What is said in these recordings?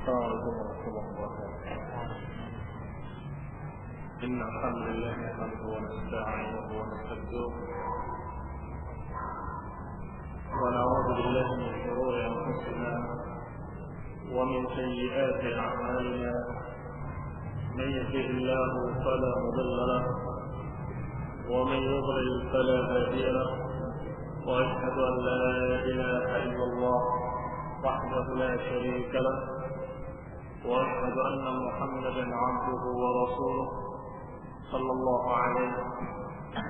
Assalamualaikum warahmatullahi wabarakatuh. Inna alhamdulillah nahmaduhu wa nasta'inuhu wa nastaghfiruh wa na'udzu billahi min shururi anfusina wa min sayyiati a'malina. Man yahdihillahu fala mudilla lahu wa man yudlil fala hadiya lahu. Wa ashhadu an la ilaha illallah wahdahu la sharika lahu وأشهد أن محمدا عبده ورسوله صلى الله عليه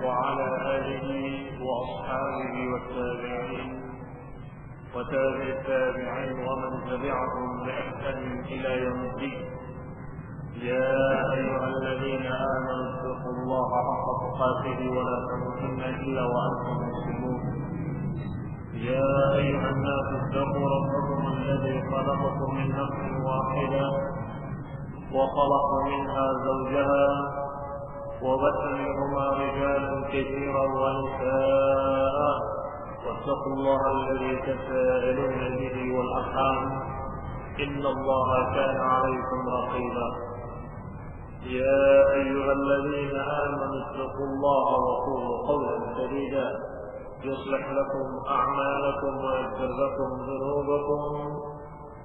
وعلى آله وأصحابه والتابعين وتابع التابعين ومن تبعهم بإحسان إلى يوم الدين. يا أيها الذين آمنوا اتقوا الله حق تقاته ولا تموتن إلا وأنتم مسلمون. يا أيها الناس اتقوا ربكم الذي خلقكم من نفس واحدة وخلق منها زوجها وبث منهما رجالا كثيرا ونساء واتقوا الله الذي تساءلون به والأرحام إن الله كان عليكم رقيبا. يا أيها الذين آمنوا اتقوا الله وقولوا قولا سديدا يصلح لكم أعمالكم ويغفر لكم ذنوبكم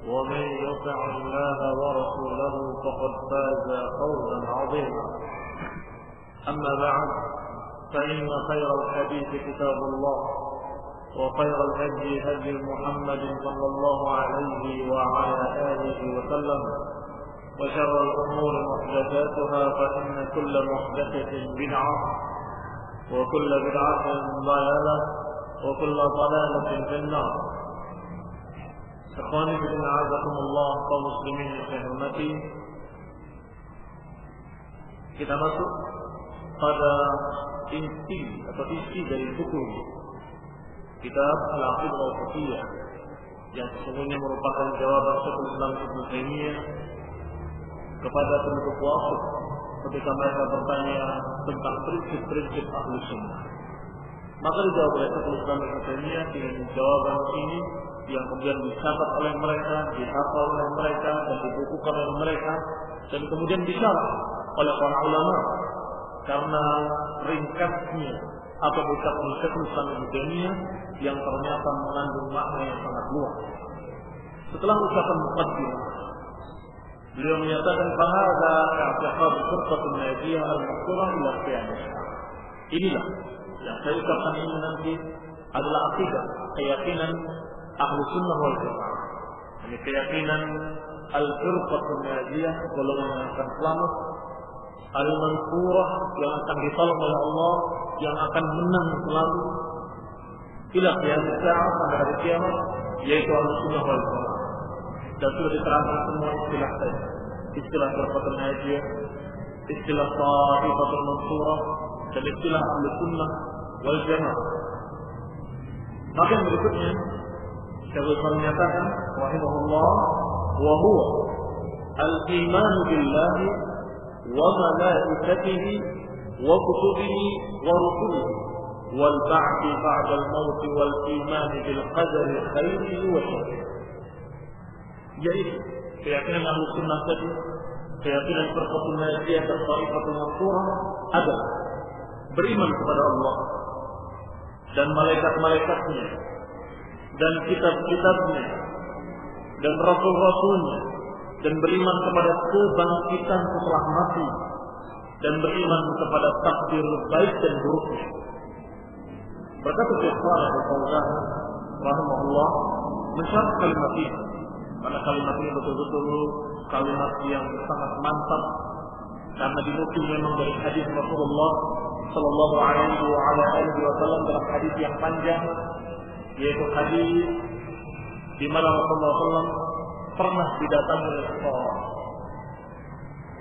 ومن يطع الله ورسوله فقد فاز فوزا عظيما. أما بعد فإن خير الحديث كتاب الله وخير الهدي هدي محمد صلى الله عليه وعلى آله وسلم وشر الأمور محدثاتها فإن كل محدثة بدعة وكل بدعة ضلالة وكل ضلالة في النار. Ikhwani fillah, a'azakumullah, kaum muslimin yang saya hormati. Kita masuk pada inti atau isi dari buku kitab Al-Aqidah Al-Wasithiyah yang sesungguhnya merupakan jawaban Syekhul Islam Ibnu Taimiyah kepada penduduk Wasith ketika mereka bertanya tentang prinsip-prinsip ahlu sunnah. Maka dijawab oleh Syekhul Islam Ibnu Taimiyah dengan jawaban ini yang kemudian dicatat oleh mereka, dihafal oleh mereka, dan dibukukan oleh mereka, dan kemudian disyarah oleh para ulama. Karena ringkasnya atau ucapan Syekhul Islam Ibnu Taimiyah yang ternyata mengandung makna yang sangat luas. Setelah ucapan muqaddimah, beliau menyatakan bahwa i'tiqad firqatul najiyah al-maqsurah ila qiyamah. Inilah yang saya ucapkan ini nanti adalah akidah, keyakinan ahlu sunnah wal jamaah. Ini keyakinan al-firqatul najiyah, golongan yang akan selamat, al-mansurah yang akan ditolong oleh Allah, yang akan menang selalu ila qiyamah sampai hari kiamat, yaitu ahlu sunnah wal jamaah. Dan sudah diterangkan semua istilah saya, istilah firqatul najiyah, istilah ta'ifatul mansurah, dan istilah ahlu sunnah wal jamaah. Maka yang berikutnya Syekhul Islam menyatakan rahimahullah, wa huwa al-iman billahi wa malaikatihi wa kutubihi wa rusulihi wal ba'thi ba'da al-maut wal iman bil qadari khairihi wa syarrihi. Yaitu keyakinan ahlu sunnah tadi, keyakinan firqatul najiyah dan ta'ifatul mansurah adalah beriman kepada Allah dan malaikat-malaikatnya dan kitab-kitabnya dan rasul-rasulnya, dan beriman kepada kebangkitan setelah mati, dan beriman kepada takdir baik dan buruknya. Berkata Syekh Shalih Al-Fauzan rahimahullah mensyarah kalimat ini, karena kalimat ini betul-betul kalimat yang sangat mantap, karena dinukil memang dari hadis Rasulullah sallallahu alaihi wasallam dalam hadis yang panjang, yaitu hadis di mana Rasulullah SAW pernah didatangi oleh seseorang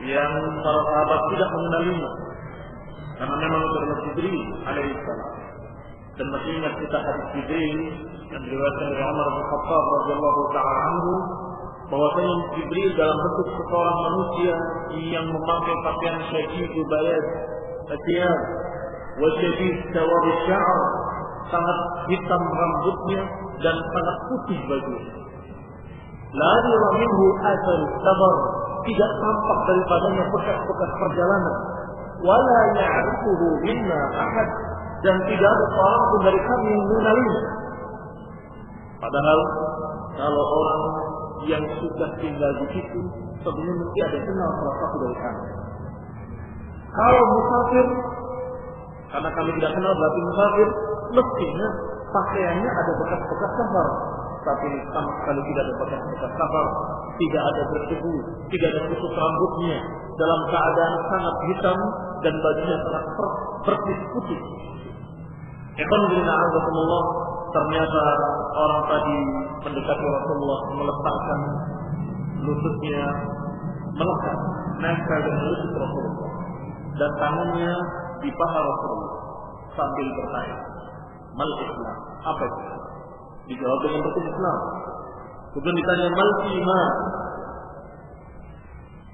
yang para sahabat tidak mengenalinya, karena memang itu adalah Jibril alaihissalam. Dan masih ingat kita hadis Jibril yang diriwayatkan oleh Umar bin Khattab radhiyallahu taala anhu, bahwasanya Jibril dalam bentuk seorang manusia yang memakai pakaian syadid bayad atiyab wa syadid sawad sya'r, sangat hitam rambutnya dan sangat putih bajunya. La yara minhu athar sabar, tidak tampak daripadanya bekas-bekas perjalanan. Wala ya'rifuhu minna ahad, dan tidak ada seorang pun dari kami yang mengenalinya. Padahal kalau orang yang sudah tinggal di situ, sebenarnya mesti ada kenal salah satu dari kami. Kalau musafir, karena kami tidak kenal berarti musafir, mestinya pakaiannya ada bekas-bekas safar. Tapi sama sekali tidak ada bekas-bekas safar, tidak ada berdebu, tidak ada kusut rambutnya, dalam keadaan sangat hitam dan bajunya sangat bersih putih. Alhamdulillah, ternyata orang tadi mendekati Rasulullah, meletakkan lututnya melekat nempel dengan lutut Rasulullah dan tangannya di paha Rasulullah sambil bertanya, "Mal Islam?" Apa itu? Dijawab dengan rukun Islam. Kemudian ditanya, "Mal iman?"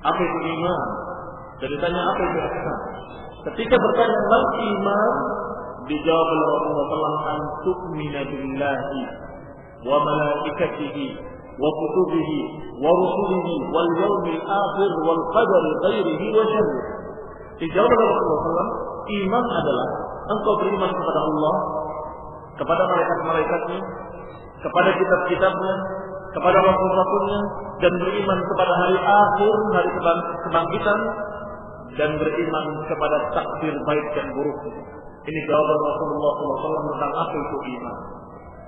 Apa itu iman? Dan ditanya, apa itu ihsan? Ketika bertanya mal iman, dijawab oleh Rasulullah sallallahu alaihi wasallam, "Tu'minu billahi wa malaikatihi wa kutubihi wa rusulihi wal yawmil akhir wal qadari khairihi wa syarrihi." Dijawab oleh Rasulullah sallallahu alaihi wasallam, iman adalah engkau beriman kepada Allah, kepada malaikat-malaikatnya, kepada kitab-kitabnya, kepada rasul-rasulnya, dan beriman kepada hari akhir, hari kebangkitan, dan beriman kepada takdir baik dan buruk. Ini jawaban Rasulullah SAW tentang apa itu iman.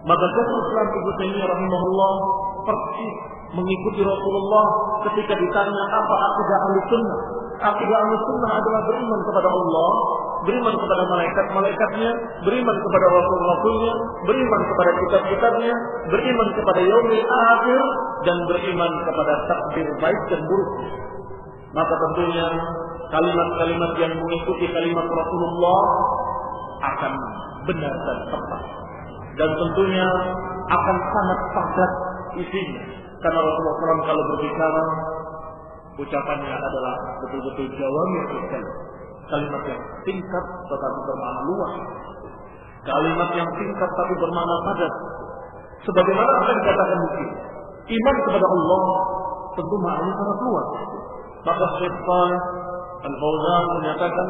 Maka Syekhul Islam Ibnu Taimiyah rahimahullah persis mengikuti Rasulullah ketika ditanya apa akidah Ahlussunnah. Akidah Ahlussunnah adalah beriman kepada Allah, beriman kepada malaikat-malaikatnya, beriman kepada rasul-rasulnya, beriman kepada kitab-kitabnya, beriman kepada yaumil akhir, dan beriman kepada takdir baik dan buruk. Maka tentunya kalimat-kalimat yang mengikuti kalimat Rasulullah akan benar dan tepat, dan tentunya akan sangat padat isinya, karena Rasulullah SAW kalau berbicara ucapannya adalah betul-betul jawami'ul kalim, kalimat yang singkat tetapi bermakna luas, kalimat yang singkat tapi bermakna padat. Sebagaimana akan dikatakan di sini, iman kepada Allah tentu maknanya sangat luas. Maka Syekh Shalih Al-Fauzan menyatakan,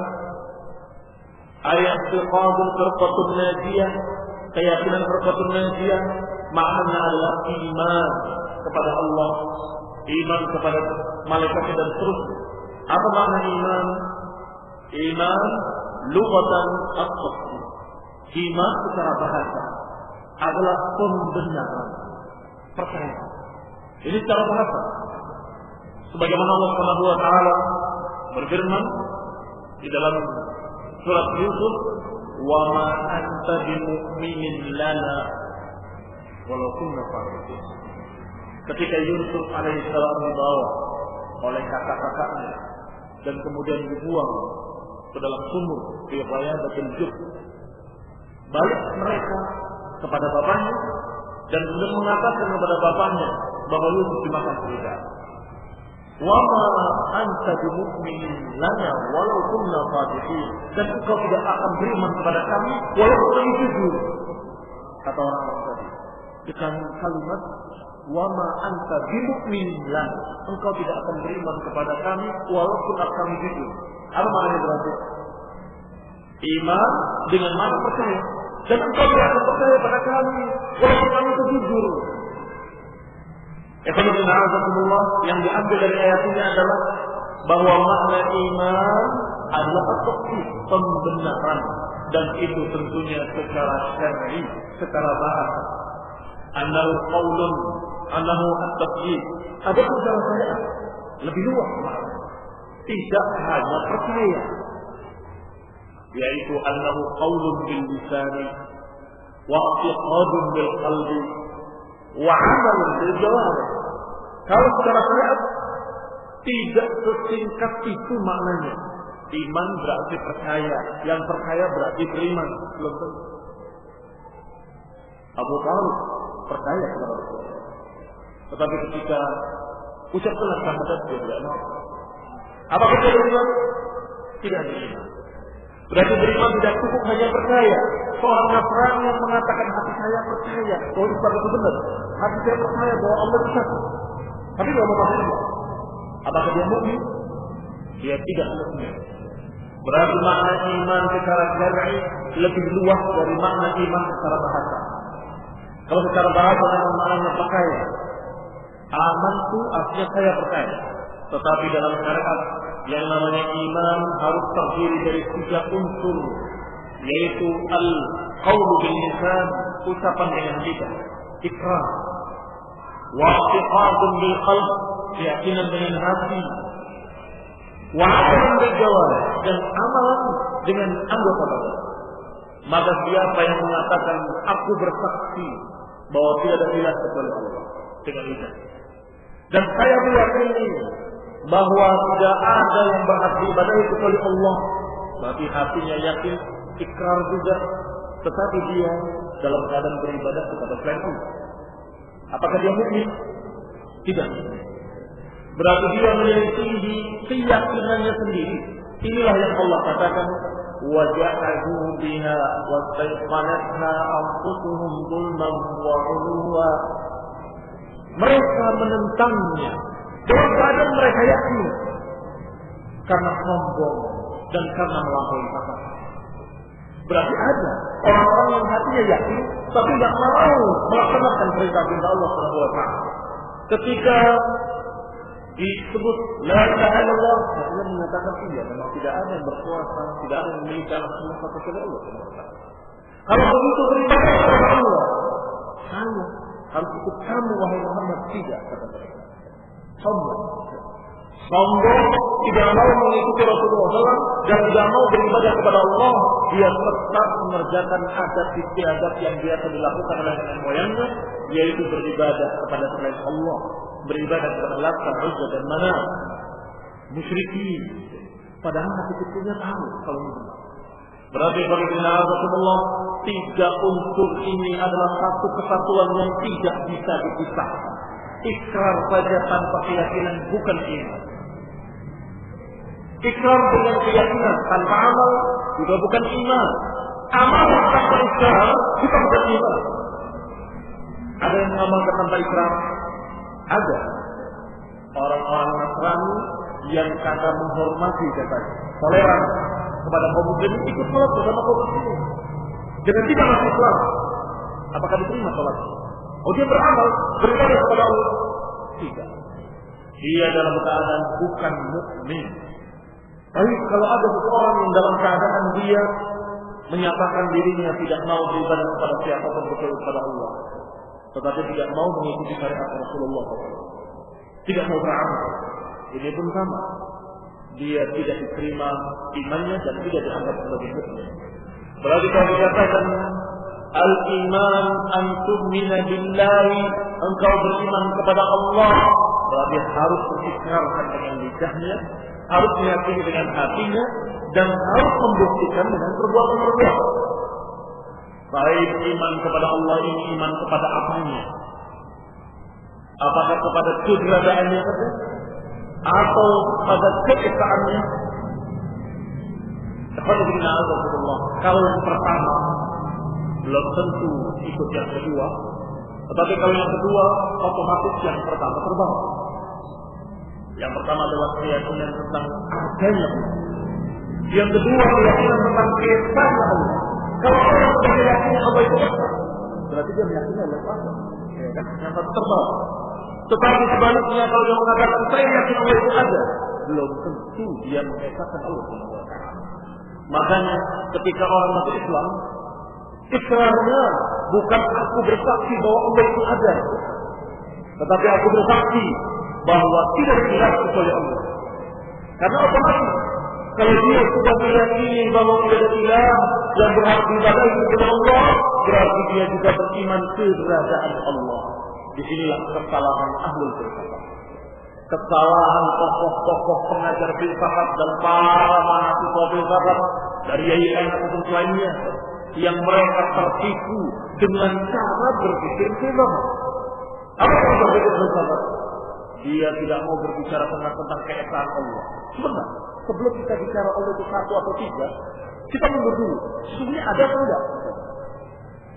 ayat firqatul firqatul najiyah, keyakinan firqatul najiyah maknanya adalah iman kepada Allah, iman kepada malaikat dan seterusnya. Apa makna iman? Iman lughatan at-tasdiq. Iman secara bahasa adalah pembenaran, percaya. Ini secara bahasa. Sebagaimana Allah Subhanahu wa taala berfirman di dalam surat Yusuf, "Wa ma anta bimu'minin lana walau kunna fasiqin." Ketika Yusuf alaihissalam dibawa oleh kakak-kakaknya dan kemudian dibuang ke dalam sumur di Ghayadatul Jub, balik mereka kepada bapaknya dan kemudian mengatakan kepada bapaknya bahwa Yusuf dimakan serigala. "Wa ma anta bimu'minin lana walau kunna fasiqin." Dan engkau tidak akan beriman kepada kami walaupun kami jujur. Kata orang-orang tadi dengan kalimat "wa ma anta bimu'minin lana," engkau tidak akan beriman kepada kami walaupun kami jujur. Apa maknanya berarti? Iman dengan makna percaya. Dan engkau tidak akan percaya pada kami walaupun kami itu jujur. Yang diambil dari ayat ini adalah bahwa makna iman adalah at-tasdiq, pembenaran, dan itu tentunya secara syar'i, secara bahasa. Annahu qaulun, annahu at-tasdiq. Ada secara syariat lebih luas makna. Tidak hanya percaya, yaitu annahu qaulun bil lisani wa i'tiqadun bil qalbi wa 'amalun bil jawarih. Kalau secara syariat tidak sesingkat itu maknanya. Iman berarti percaya, yang percaya berarti beriman. Belum tentu. Abu Talib percaya kepada Rasulullah, tetapi ketika ucapkan syahadat dia tidak mau. Apakah dia beriman? Tidak beriman. Berarti beriman tidak cukup hanya percaya. Seorang Nasrani yang mengatakan hati saya percaya bahwa Islam itu benar, hati saya percaya bahwa Allah itu satu, Tapi kalau masuk Islam, apakah dia mukmin? Dia tidak mukmin. Berarti makna iman secara syar'i lebih luas dari makna iman secara bahasa. Kalau secara bahasa memang maknanya percaya. Aman itu artinya saya percaya. Tetapi dalam syariat yang namanya iman harus terdiri dari 3 unsur, yaitu al-qaulu bil lisan, ucapan dengan lidah, iqrar, wa i'tiqadun bil qalb, keyakinan dengan hati, wa amalan bil jawarih, dan amalan dengan anggota badan. Maka siapa yang mengatakan aku bersaksi bahwa tidak ada ilah kecuali Allah dengan lidah, dan saya meyakini bahwa tidak ada yang berhak diibadahi kecuali Allah, berarti hatinya yakin, ikrar juga, tetapi dia dalam keadaan beribadah kepada selain Allah. Apakah dia mukmin? Tidak. Berarti dia memiliki keyakinannya sendiri. Inilah yang Allah katakan, waja'ahu biha wastaiqanatha anfusuhum zulman wa 'uluwa. Mereka menentangnya dalam keadaan mereka yakin, karena sombong dan karena melampaui batas. Berarti ada orang-orang yang hatinya yakin tapi tidak mau melaksanakan perintah-perintah Allah Subhanahu wa taala. Ketika disebut la ilaha illallah, dia mengatakan iya, memang tidak ada yang berkuasa, tidak ada yang memiliki anak semua kecuali Allah Subhanahu wa taala. Kalau begitu beribadah kepada Allah, saya harus ikut kamu wahai Muhammad, tidak, kata mereka. Sombong, tidak mau mengikuti Rasulullah SAW dan tidak mau beribadah kepada Allah. Dia tetap mengerjakan adat istiadat yang biasa dilakukan oleh nenek moyangnya, yaitu beribadah kepada selain Allah, beribadah kepada Lata, Uzza dan Manat, musyrikin. Padahal hati kecilnya tahu kalau itu. Berarti bagaimana Rasulullah, 3 unsur ini adalah satu kesatuan yang tidak bisa dipisahkan. Ikrar saja tanpa keyakinan bukan iman. Ikrar dengan keyakinan tanpa amal juga bukan iman. Amal tanpa ikrar juga bukan iman. Ada yang mengamalkan tanpa ikrar? Ada. Orang-orang Nasrani yang kata menghormati katanya, toleran kepada kaum muslimin, ikut sholat bersama kaum muslimin dengan tidak masuk Islam. Apakah diterima sholat? Oh, dia beramal, beribadah kepada Allah? Tidak. Dia dalam keadaan bukan mukmin. Tapi kalau ada seseorang yang dalam keadaan dia menyatakan dirinya tidak mau beribadah kepada siapapun kecuali kepada Allah, tetapi tidak mau mengikuti syariat Rasulullah SAW, tidak mau beramal, ini pun sama. Dia tidak diterima imannya dan tidak dianggap sebagai mukmin. Berarti kalau dikatakan al-iman an tu'mina billahi, engkau beriman kepada Allah, berarti harus berikrarkan dengan lidahnya, harus meyakini dengan hatinya, dan harus membuktikan dengan perbuatan-perbuatan. Baik iman kepada Allah ini iman kepada apanya? Apakah kepada keberadaannya saja, atau pada keesaannya? Kalau yang pertama belum tentu ikut yang kedua, tetapi kalau yang kedua otomatis yang pertama terbawa. Yang pertama adalah keyakinan tentang adanya Allah. Yang kedua keyakinan tentang keesanya Allah. Kalau orang sudah meyakini Allah itu esa, berarti dia meyakini Allah itu ada. Ya kan? Yang satu terbawa. Tetapi sebaliknya kalau dia mengatakan saya yakin Allah itu ada, belum tentu dia mengesahkan Allah Subhanahu wa taala. Makanya ketika orang masuk Islam, ikrarnya bukan aku bersaksi bahwa Allah itu ada, tetapi aku bersaksi bahwa tidak ilah kecuali Allah. Karena otomatis kalau dia sudah meyakini bahwa tidak ada ilah yang berhak diibadahi kecuali Allah, berarti dia juga beriman keberadaan Allah. Disinilah kesalahan ahlul filsafat, kesalahan tokoh-tokoh pengajar filsafat dan para mahasiswa filsafat dari IAIN ataupun lainnya, yang mereka tertipu dengan cara berpikir filsafat. Apa yang berpikir filsafat? Dia tidak mau berbicara tentang keesaan Allah. Sebentar, sebelum kita bicara Allah itu satu atau tiga, kita mundur dulu. Sesungguhnya ada atau tidak?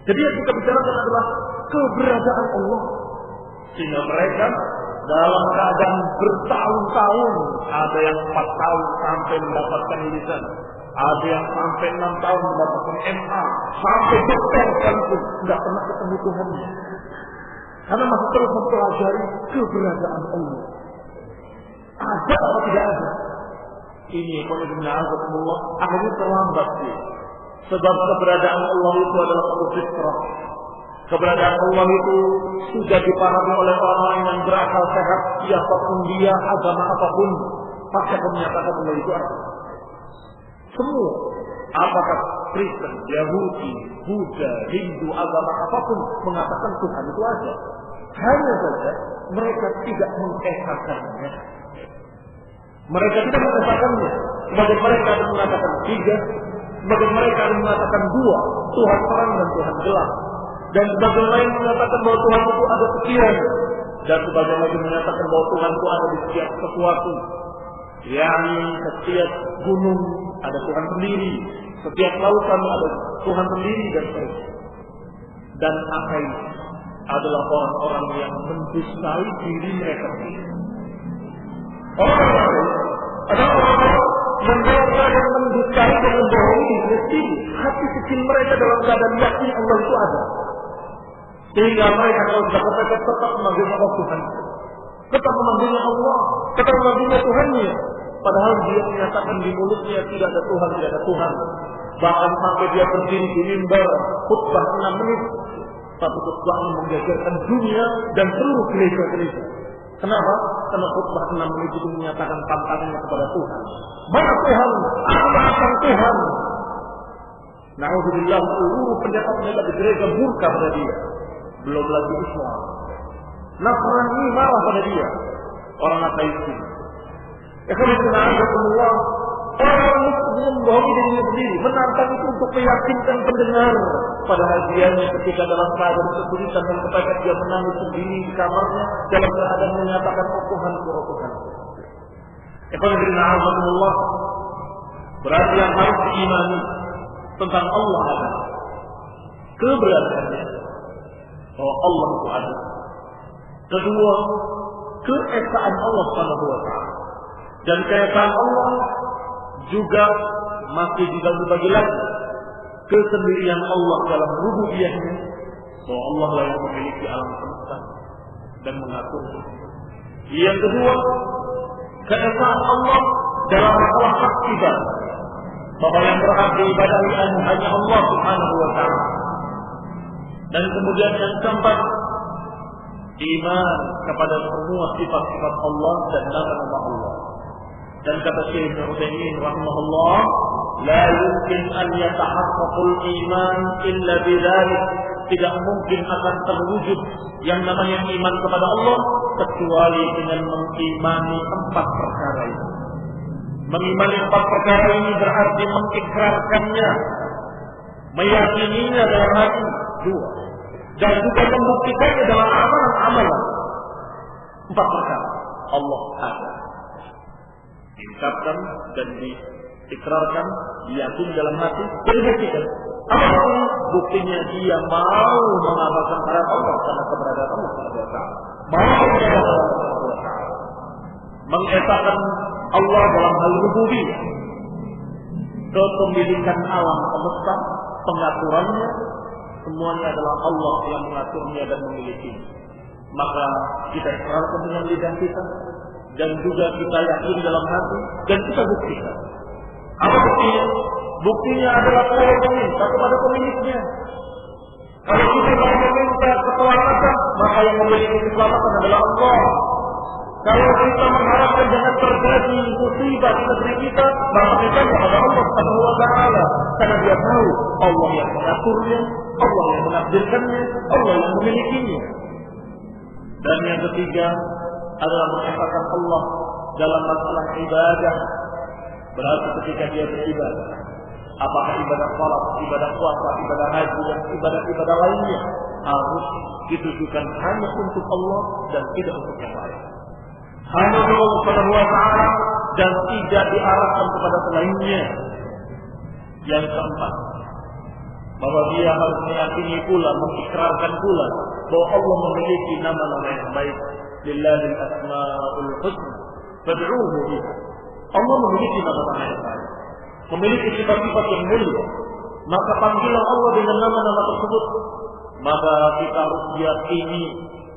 Jadi yang kita bicarakan adalah keberadaan Allah. Sehingga mereka dalam keadaan bertahun-tahun, ada yang 4 tahun sampai mendapatkan lulusan, ada yang sampai 6 tahun mendapatkan MA, sampai dokter sekalipun tidak pernah ketemu Tuhannya, karena masih terus mempelajari keberadaan Allah. Ada atau tidak ada? Ini Allah akhirnya terlambat sih. Sebab keberadaan Allah itu adalah satu fitrah. Keberadaan Allah itu sudah dipahami oleh orang yang berakal sehat, siapapun dia, agama apapun, pasti akan menyatakan Allah itu ada. Semua, apakah Kristen, Yahudi, Buddha, Hindu, agama apapun mengatakan Tuhan itu ada. Hanya saja mereka tidak mengesahkannya. Mereka tidak mengesahkannya. Sebagian mereka ada mengatakan 3, sebagian mereka ada mengatakan 2, Tuhan terang dan Tuhan gelap. Dan sebagian lain mengatakan bahwa Tuhan itu ada sekian, dan sebagian lagi menyatakan bahwa Tuhan itu ada di setiap sesuatu. yakni setiap gunung ada Tuhan sendiri, setiap lautan ada Tuhan sendiri dan sebagainya. Dan ateis adalah orang-orang yang mendustai diri mereka sendiri. Orang ateis adalah orang-orang yang mendustai dan membohongi diri sendiri. Hati kecil mereka dalam keadaan yakin Allah itu ada. Sehingga mereka kalau sudah kepepet tetap memanggil Allah Tuhan, tetap memanggilnya Allah, tetap memanggilnya Tuhannya. Padahal dia menyatakan di mulutnya tidak ada Tuhan, tidak ada Tuhan. Bahkan sampai dia berdiri di mimbar khutbah 6 menit, satu khutbah yang menggegerkan dunia dan seluruh gereja-gereja. Kenapa? Karena khutbah 6 menit itu menyatakan tantangannya kepada Tuhan. Mana Tuhan? Aku menantang Tuhan. Na'udzubillah, seluruh pendapat-pendapat di gereja murka pada dia. Belum lagi Islam. Nasrani marah pada dia. Orang ateis ini. Kalau kita semua orang muslim membohongi dirinya sendiri, menantang itu untuk meyakinkan pendengar. Padahal dianya ketika dalam keadaan kesulitan dan kepepet dia menangis sendiri di kamarnya dalam keadaan menyatakan Tuhan, Tuhan. Kalau kita berarti yang harus diimani tentang Allah adalah keberadaannya, bahwa Allah itu ada. Kedua, keesaan Allah Subhanahu wa taala. Dan keesaan Allah juga masih dibagi-bagi lagi kesendirian Allah dalam rububiyahnya, bahwa Allah lah yang memiliki alam semesta dan mengatur. Yang kedua, keesaan Allah dalam masalah hak ibadah, bahwa yang berhak diibadahi hanya Allah Subhanahu wa taala. Dan kemudian yang keempat, iman kepada semua sifat-sifat Allah dan nama-nama Allah. Dan kata Syekh Ibnu Utsaimin rahimahullah, la yumkin an yatahaqqaqul iman illa bidzalik. Tidak mungkin akan terwujud yang namanya iman kepada Allah kecuali dengan mengimani 4 perkara ini. Mengimani 4 perkara ini berarti mengikrarkannya, meyakininya dalam hati. 2. Dan juga membuktikannya dalam amalan-amalan. 4 perkara. Allah ada. Diucapkan dan diikrarkan, diyakini dalam hati, dan dibuktikan. Apa itu? Buktinya dia mau mengamalkan syarat Allah karena keberadaan Allah SWT. Mau mengamalkan Allah SWT. Mengesahkan Allah dalam hal rububiyah, kepemilikan alam semesta, pengaturannya, semuanya adalah Allah yang mengaturnya dan memilikinya. Maka kita ikrarkan dengan lidah kita, dan juga kita yakin dalam hati, dan kita buktikan. Apa buktinya? Buktinya adalah kalau meminta kepada pemiliknya. Kalau kita mau meminta keselamatan, maka yang memiliki keselamatan adalah Allah. Kalau kita mengharapkan jangan terjadi musibah di negeri kita, maka kita kepada Allah Subhanahu wa taala, karena dia tahu Allah yang mengaturnya, Allah yang menakdirkannya, Allah yang memilikinya. Dan yang ketiga adalah mengesahkan Allah dalam masalah ibadah. Berarti ketika dia beribadah, apakah ibadah salat, ibadah puasa, ibadah haji, dan ibadah-ibadah lainnya, harus ditujukan hanya untuk Allah dan tidak untuk yang lain. Hanya Allah Subhanahu wa taala dan tidak diarahkan kepada selainnya. Yang keempat, bahwa dia harus meyakini pula, mengikrarkan pula bahwa Allah memiliki nama-nama yang baik, Lillahil asmaul husna fad'uuhu biha. Allah memiliki nama-nama yang baik, memiliki sifat-sifat yang mulia. Maka panggilan Allah dengan nama-nama tersebut. Maka kita harus yakini,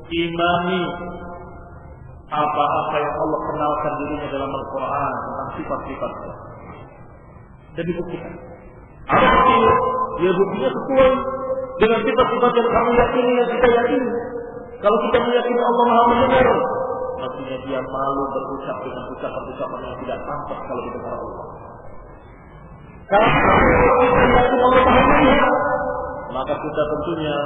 imani apa-apa yang Allah kenalkan dirinya dalam Al-Quran tentang sifat-sifatnya. Dan dibuktikan. Apa buktinya? Ya buktinya sesuai dengan sifat-sifat yang kami yakini, yang kita yakini. Kalau kita meyakini Allah Maha mendengar, maksudnya dia malu berucap dengan ucapan-ucapan yang tidak pantas kalau didengar Allah. Kalau kita yakin Allah Maha melihat, maka kita tentunya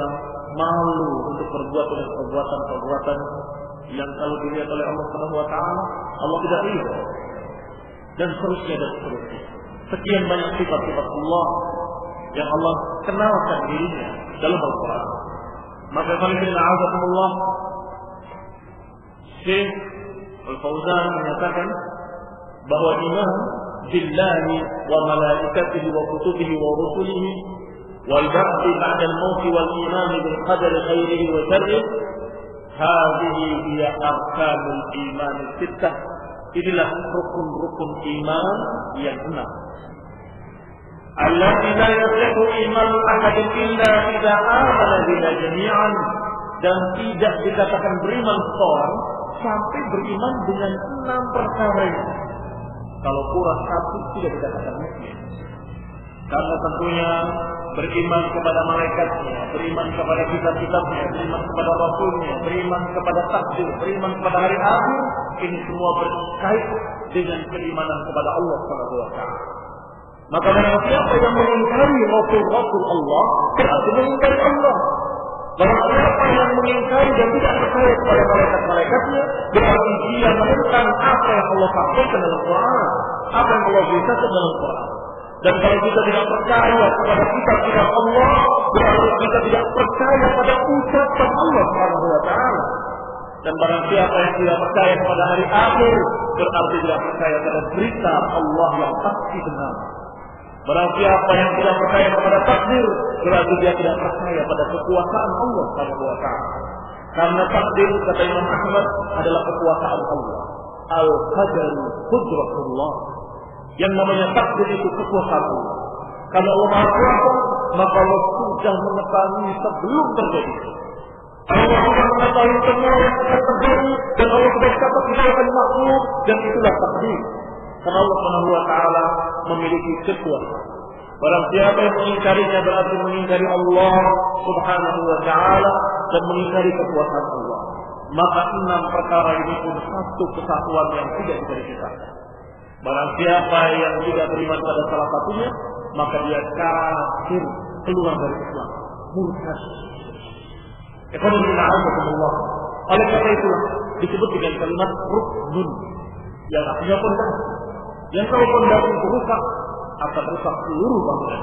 malu untuk berbuat dengan perbuatan-perbuatan yang kalau dilihat oleh Allah Subhanahu wa taala, Allah tidak ridha. Dan seterusnya dan seterusnya. Sekian banyak sifat-sifat Allah yang Allah kenalkan dirinya dalam Al-Quran. Maka Allah Syekh Al-Fauzan menyatakan bahwa iman billahi wa malaikatihi wa kutubihi wa rusulihi wal ba'thi ba'da al-maut wal iman bil qadari khairihi wa syarrihi hadhihi hiya arkanul iman sittah. Inilah rukun-rukun iman yang 6. Allati la yasihu iman ahadin illa idza amana biha jami'an, dan tidak dikatakan beriman seorang sampai beriman dengan 6 perkara ini. Kalau kurang satu tidak dikatakan mukmin. Karena tentunya beriman kepada malaikatnya, beriman kepada kitab-kitabnya, beriman kepada rasulnya, beriman kepada takdir, beriman kepada hari akhir, ini semua berkait dengan keimanan kepada Allah Subhanahu wa taala. Maka barang siapa yang mengingkari rasul-rasul Allah, berarti mengingkari Allah. Barang siapa yang mengingkari dan tidak percaya kepada malaikat-malaikatnya, berarti dia menentang apa yang Allah sampaikan dalam Quran, apa yang Allah beritakan dalam Quran. Dan kalau kita tidak percaya kepada kitab-kitab Allah, berarti kita tidak percaya pada ucapan Allah Subhanahu wa taala. Dan barang siapa yang tidak percaya kepada hari akhir, berarti tidak percaya pada berita Allah yang pasti benar. Barang siapa yang tidak percaya kepada takdir, berarti dia tidak percaya pada kekuasaan Allah Subhanahu wa taala. Karena takdir, kata Imam Ahmad, adalah kekuasaan Allah. Al-qadar qudratullah. Yang namanya takdir itu kekuasaan Allah. Karena Allah Maha Kuasa, maka Allah sudah mengetahui sebelum terjadi. Allah sudah mengetahui semua yang akan terjadi, dan Allah sudah catat kita akan makhluk, dan itulah takdir. Karena Allah Subhanahu wa taala memiliki kekuasaan. Barang siapa yang mengingkarinya berarti mengingkari Allah Subhanahu wa taala dan mengingkari kekuasaan Allah. Maka 6 perkara ini pun satu kesatuan yang tidak bisa dipisahkan. Barang siapa yang tidak beriman pada salah satunya, maka dia kafir, keluar dari Islam, murtad. Ekonomi Allah. Oleh karena itulah disebut dengan kalimat ruknun, yang artinya pondasi. Yang kalau pondasi itu rusak, akan rusak seluruh bangunan.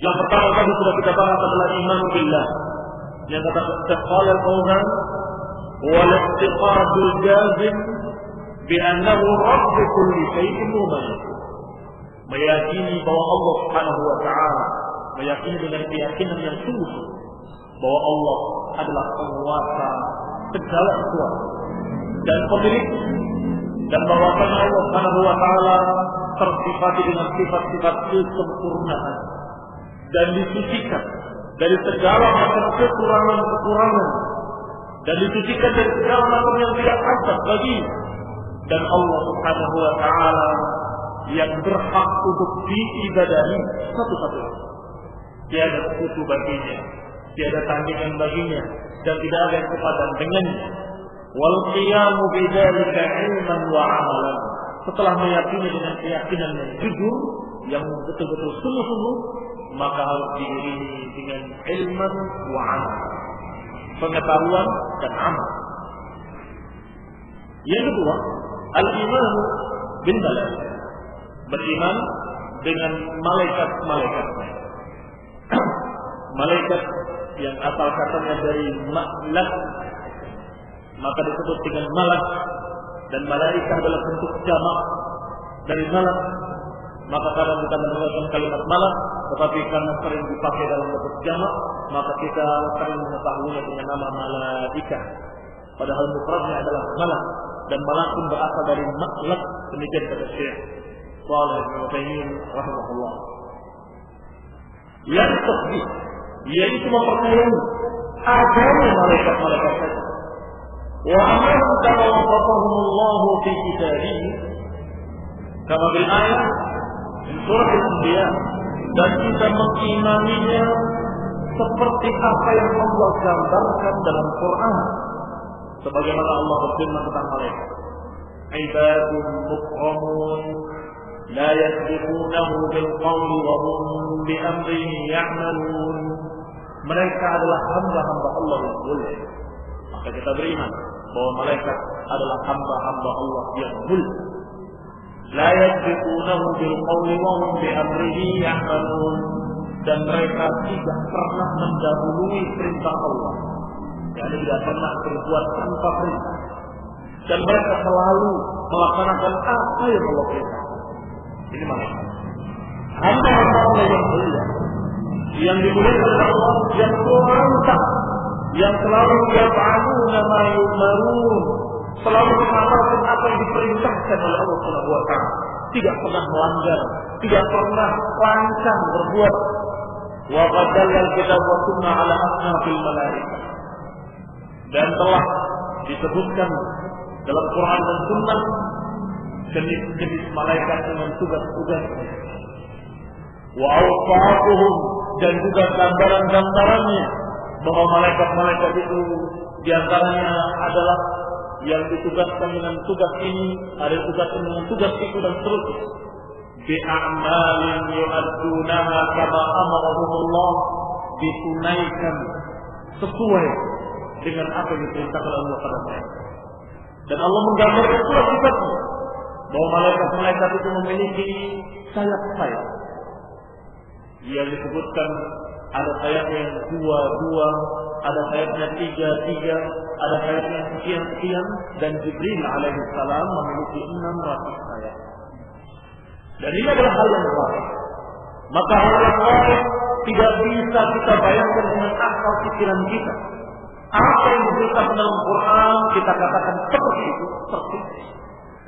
Yang pertama tadi sudah kita bahas adalah iman billah. Yang kata Syekh Al-Fauzan, wal istiqadul jazim bi annahu rabb kulli shay'in wa malik. Meyakini bahwa Allah Subhanahu wa taala, meyakini dengan keyakinan yang sungguh bahwa Allah adalah penguasa segala sesuatu dan pemilik, dan bahwasanya Allah Subhanahu wa taala tersifati dengan sifat-sifat kesempurnaan dan disucikan dari segala macam kekurangan-kekurangan dan disucikan dari segala macam yang tidak pantas bagi. Dan Allah Subhanahu wa taala yang berhak untuk diibadahi satu-satunya. Tiada sekutu baginya, tiada tandingan baginya, dan tidak ada yang sepadan dengannya. Wal qiyamu bidzalika ilman wa amalan. Setelah meyakini dengan keyakinan yang jujur, yang betul-betul sungguh-sungguh, maka harus diiringi dengan ilman wa amal, pengetahuan dan amal. Yang kedua, al-iman bil malaikah, beriman dengan malaikat-malaikatnya. Malaikat yang asal katanya dari malak, maka disebut dengan malak, dan malaikah adalah bentuk jamak dari malak. Maka kadang kita menggunakan kalimat malak, tetapi karena sering dipakai dalam bentuk jamak, maka kita sering mengetahuinya dengan nama malaikah. padahal mufradnya adalah malak, dan malak pun berasal dari makhluk. Demikian kata Syekh Shalih bin Utsaimin rahimahullah. Yang tasbih, yaitu mempercayai adanya malaikat-malaikat saja. Wa annahum kama wasafahumullahu fi kitabih, kama bil ayat di surah Al-Anbiya, dan kita mengimaninya seperti apa yang Allah gambarkan dalam Quran, sebagaimana Allah berfirman tentang malaikat, ibadun mukramun la yasbiqunahu bil qawli wa hum bi amrihi ya'malun. Mereka adalah hamba-hamba Allah yang mulia. Maka kita beriman bahwa malaikat adalah hamba-hamba Allah yang mulia. La yasbiqunahu bil qawli wa hum bi amrihi ya'malun. Dan mereka tidak pernah mendahului perintah Allah. Yani tidak pernah berbuat tanpa perintah. Dan mereka selalu melaksanakan apa yang Allah perintahkan. Ini malaikat. Hamba-hamba Allah yang mulia, yang dimuliakan oleh Allah, yang berontak, yang selalu yaf'aluna ma yu'marun, selalu mengamalkan apa yang diperintahkan oleh Allah Subhanahu wa taala, tidak pernah melanggar, tidak pernah lancang berbuat. Wa qadallal kitab wa sunnah ala asnafil malaikah, dan telah disebutkan dalam Quran dan Sunnah jenis-jenis malaikat dengan tugas-tugas. Wa awsafuhum, dan juga gambaran-gambarannya, bahwa malaikat-malaikat itu diantaranya adalah yang ditugaskan dengan tugas ini, ada yang tugaskan dengan tugas itu, dan seterusnya. Bi'amalin yu'addunaha kama amarahumullah, ditunaikan sesuai dengan apa yang diperintahkan Allah pada mereka. Dan Allah menggambarkan pula sifatnya, bahwa malaikat-malaikat itu memiliki sayap-sayap yang disebutkan ada sayapnya yang dua, ada sayapnya tiga, ada sayapnya sekian, dan Jibril alaihi salam memiliki 600 sayap. Dan ini adalah hal yang baik. Maka hal yang baik tidak bisa kita bayangkan dengan akal pikiran kita. Apa yang diberitakan dalam Quran kita katakan seperti itu, persis.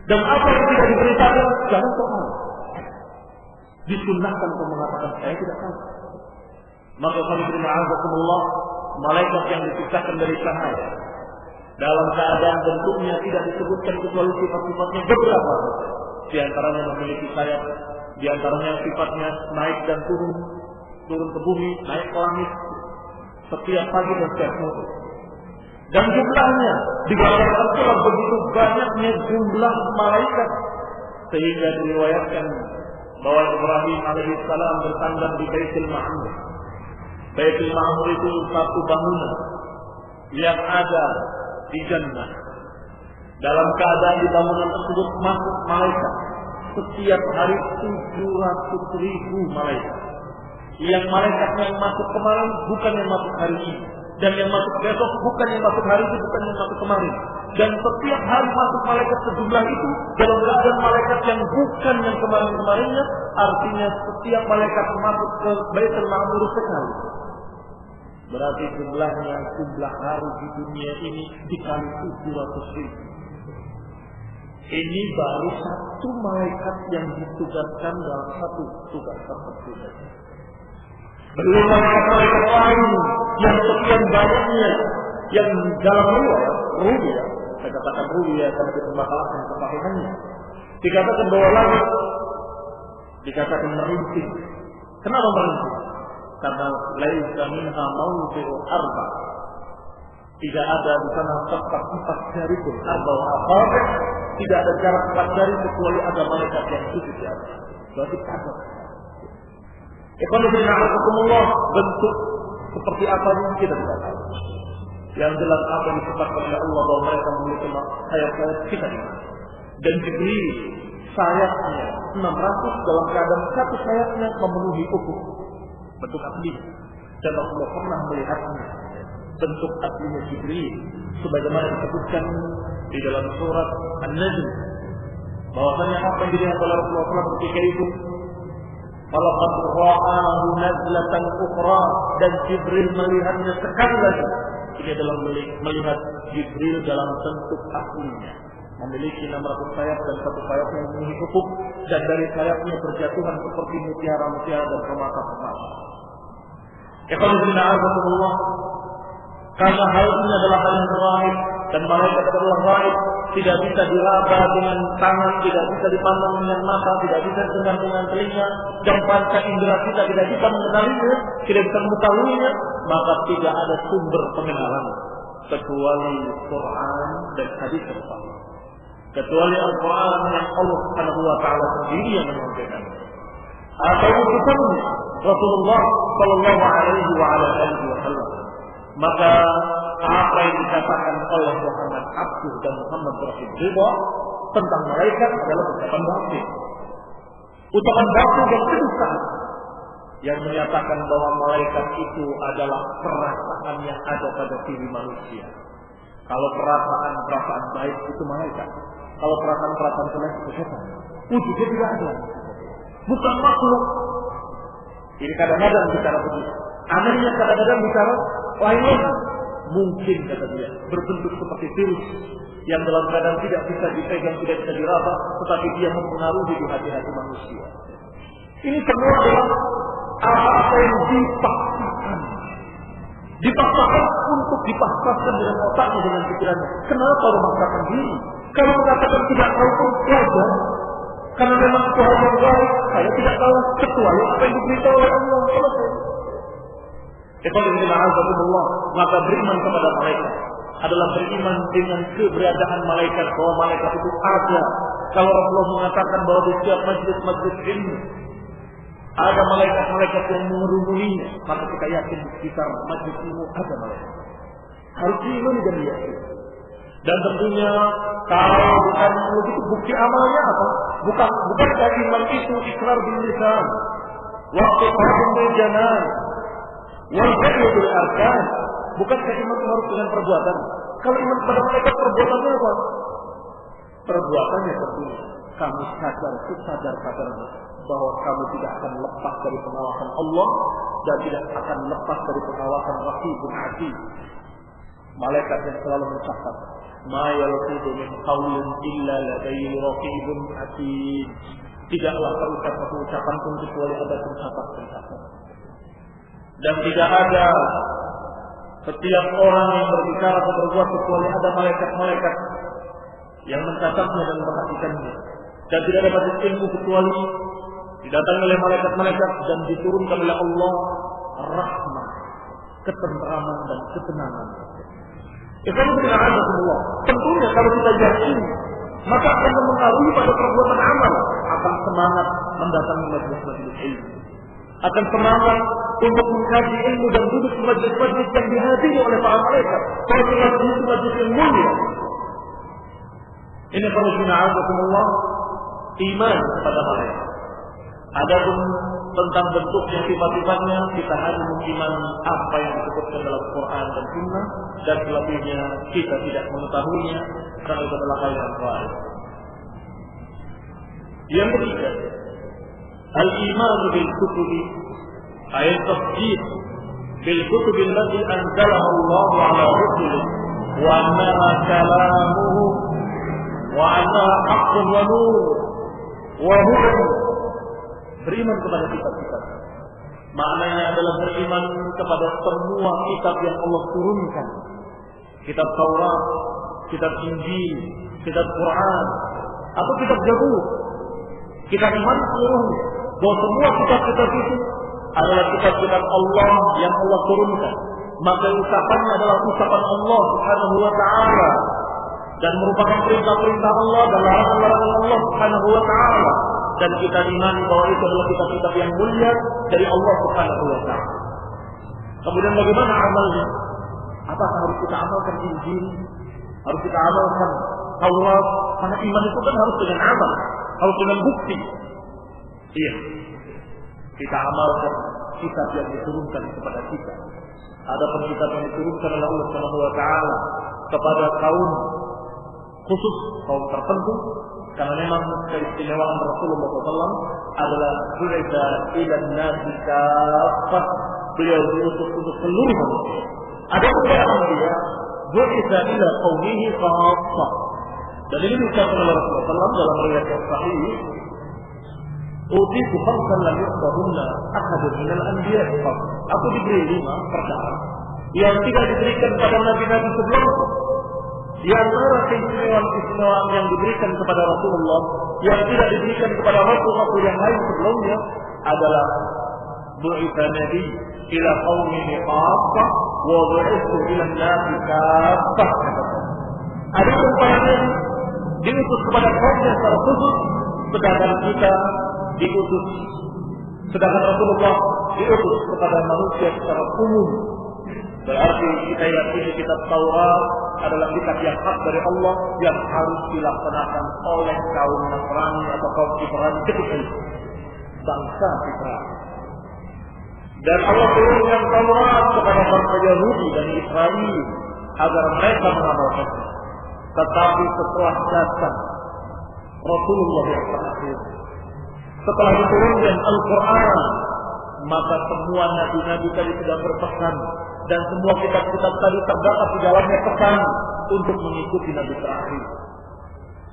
Dan apa yang tidak diberitakan jangan soal. Disunnahkan untuk mengatakan saya tidak tahu. Maka Allah, malaikat yang diciptakan dari cahaya, dalam keadaan bentuknya tidak disebutkan kecuali sifat-sifatnya beberapa. Di antaranya memiliki sayap, di antaranya sifatnya naik dan turun ke bumi, naik ke langit setiap pagi dan setiap sore. Dan jumlahnya digambarkan pula begitu banyaknya jumlah malaikat, sehingga diriwayatkan bahwa Ibrahim alaihissalam bersandar di Baitul Ma'mur. Baitul Ma'mur itu satu bangunan yang ada di Jannah. Dalam keadaan di bangunan tersebut masuk malaikat setiap hari 700.000 malaikat. Yang malaikat yang masuk kemarin bukan yang masuk hari ini, dan yang masuk besok bukan yang masuk hari ini, bukan yang masuk kemarin. Dan setiap hari masuk malaikat sejumlah itu dalam keadaan malaikat yang bukan yang kemarin-kemarinnya. Artinya setiap malaikat masuk ke Baitul Ma'mur sekali. Berarti jumlahnya jumlah hari di dunia ini dikali 700.000. Ini baru satu malaikat yang ditugaskan dalam satu tugas tertentu. Belum malaikat lain yang sekian banyaknya, yang dalam ruya, saya katakan ruya karena dipermasalahkan kesahihannya. Dikatakan bahwa langit dikatakan merintih. Kenapa merintih? Karena laisa minha mawdi'u arba. Tidak ada di sana tempat 4 jari pun, arba wa asabi'. Tidak ada jarak 4 jari kecuali ada malaikat yang sujud di atas. Berarti kagak. Ikhwanullah, bentuk seperti apa ini kita tidak tahu. Yang jelas apa yang disebutkan oleh Allah bahwa mereka memiliki sayap-sayap kita ini. Dan Jibril sayapnya 600 dalam keadaan satu sayapnya memenuhi ufuk. Bentuk asli. Dan Allah pernah melihatnya. Bentuk aslinya Jibril sebagaimana disebutkan di dalam surat An-Najm, bahwasanya apa yang dilihat oleh Rasulullah SAW ketika itu, falaqad ra'ahu nazlatan ukhra, dan Jibril melihatnya sekali lagi Ini adalah melihat Jibril dalam bentuk aslinya, memiliki 600 sayap dan satu sayapnya memenuhi ufuk, dan dari sayapnya berjatuhan seperti mutiara-mutiara dan permata-permata. Ikhwanullah, karena hal ini adalah hal yang gaib dan malaikat adalah gaib, tidak bisa diraba dengan tangan, tidak bisa dipandang dengan mata, tidak bisa dengar dengan telinga, dan panca indera kita tidak bisa mengenalinya, tidak bisa mengetahuinya, maka tidak ada sumber pengenalan kecuali Quran dan hadis Rasul. Kecuali Al-Quran yang Allah Subhanahu wa taala sendiri yang menyampaikan, atau utusannya Rasulullah sallallahu alaihi wasallam. Maka apa yang dikatakan oleh Muhammad Abduh dan Muhammad Rasulullah tentang malaikat adalah ucapan batil. Ucapan batil yang kedua yang menyatakan bahwa malaikat itu adalah perasaan yang ada pada diri manusia. Kalau perasaan baik itu malaikat, kalau perasaan jelek itu setan. Wujudnya tidak ada, bukan makhluk. Ini kadang-kadang bicara begitu. Anehnya kadang-kadang bicara lain. Mungkin kata dia berbentuk seperti virus yang dalam keadaan tidak bisa dipegang, tidak bisa diraba, tetapi dia mempengaruhi di hati-hati manusia. Ini semua adalah apa yang dipaksakan untuk dipaksakan dengan otaknya, dengan pikirannya. Kenapa memaksakan diri? Kalau mengatakan tidak tahu pun wajar, karena memang itu hal yang baik. Saya tidak tahu kecuali apa yang diberitahu oleh Allah. Maka beriman kepada malaikat adalah beriman dengan keberadaan malaikat, bahwa malaikat itu ada. Kalau Rasulullah mengatakan bahwa di setiap majlis-majlis ilmu ada malaikat-malaikat yang mengerumuinya, maka kita yakin di sekitar majlis ilmu ada malaikat. Harus diimani dan diyakini. Dan tentunya kalau bukan begitu, bukti amalnya apa? Bukan iman itu ikrar bil lisan, waktu bil janan, wal fi'lu bil arkan. Bukan iman itu harus dengan perbuatan. Kalau iman kepada malaikat, perbuatannya apa? Perbuatannya tentunya kamu sadar bahwa kamu tidak akan lepas dari pengawasan Allah dan tidak akan lepas dari pengawasan Raqibun Atid, malaikat yang selalu mencatat. Ma yalfidu min qawlin illa ladayhi raqibun atid. Tidaklah terucap satu ucapan pun kecuali ada pencatat. Dan tidak ada setiap orang yang berbicara atau berbuat kecuali ada malaikat-malaikat yang mencatatnya dan memperhatikannya. Dan tidak ada majelis ilmu kecuali didatangi oleh malaikat-malaikat dan diturunkan oleh Allah rahmah, ketentraman dan ketenangan. Alhamdulillah. Tentunya kalau kita yakin, maka akan mempengaruhi pada perbuatan amal, akan semangat mendatangi majelis-majelis ilmu, akan semangat untuk mengkaji ilmu dan duduk di majelis-majelis yang dihadiri oleh para malaikat. Kalau majelis yang mulia. Ini alhamdulillah iman kepada malaikat. Adapun tentang bentuknya, sifat-sifatnya, kita hanya mengimani apa yang disebutkan dalam Quran dan Sunnah, dan selebihnya kita tidak mengetahuinya karena itu adalah hal yang gaib. Yang ketiga, al-iman bil kutubi, ayat tasdiq bil kutubi allati anzalaha Allah ala rusulihi wa annaha kalamuhu wa annaha haqqun wa nur wa hudan. Beriman kepada kitab-kitab, maknanya adalah beriman kepada semua kitab yang Allah turunkan. Kitab Taurat, kitab Injil, kitab Quran, atau kitab Zabur. Kita iman seluruhnya bahwa semua kitab-kitab itu adalah kitab-kitab Allah yang Allah turunkan. Maka ucapannya adalah ucapan Allah Subhanahu wa taala dan merupakan perintah-perintah Allah dan larangan-larangan Allah Subhanahu wa taala. Dan kita imani bahwa itu adalah kitab-kitab yang mulia dari Allah Subhanahu wa taala. Kemudian bagaimana amalnya? Apakah harus kita amalkan Injil? Harus kita amalkan Taurat? Karena iman itu kan harus dengan amal, harus dengan bukti. Iya. Kita amalkan kitab yang diturunkan kepada kita. Ada kitab yang diturunkan oleh Allah Subhanahu wa taala kepada kaum khusus, kaum tertentu. Karena memang keistimewaan Rasulullah SAW adalah bu'itha ilan nasi kaffah, beliau diutus untuk seluruh manusia. Ada para anbiya bu'itsa ila qaumihi khassah. Dan ini dikatakan oleh Rasulullah SAW dalam riwayat yang sahih, utitu khamsan lam yu'tahunna ahadun minal anbiya. Aku diberi 5 perkara yang tidak diberikan pada nabi-nabi sebelumku. Di antara keistimewaan yang diberikan kepada Rasulullah yang tidak diberikan kepada Rasul-Rasul yang lain sebelumnya adalah bu'itsa nabi ila qaumihi khassah wa bu'itsu ila an-nasi kaffah. Ada para nabi diutus kepada kaumnya secara khusus, sedangkan kita diutus, sedangkan Rasulullah diutus kepada manusia secara umum. Berarti kita yakini kitab Taurat adalah kitab yang hak dari Allah yang harus dilaksanakan oleh kaum Nasrani atau kaum Ibrani ketika itu, bangsa Ibrani. Dan Allah turunkan Taurat kepada bangsa Yahudi dan Israel agar mereka mengamalkan. Tetapi setelah datang Rasulullah yang terakhir, setelah diturunkan Al-Quran, maka semua nabi-nabi tadi sudah berpesan, dan semua kitab-kitab tadi terdapat di dalamnya pesan untuk mengikuti nabi terakhir.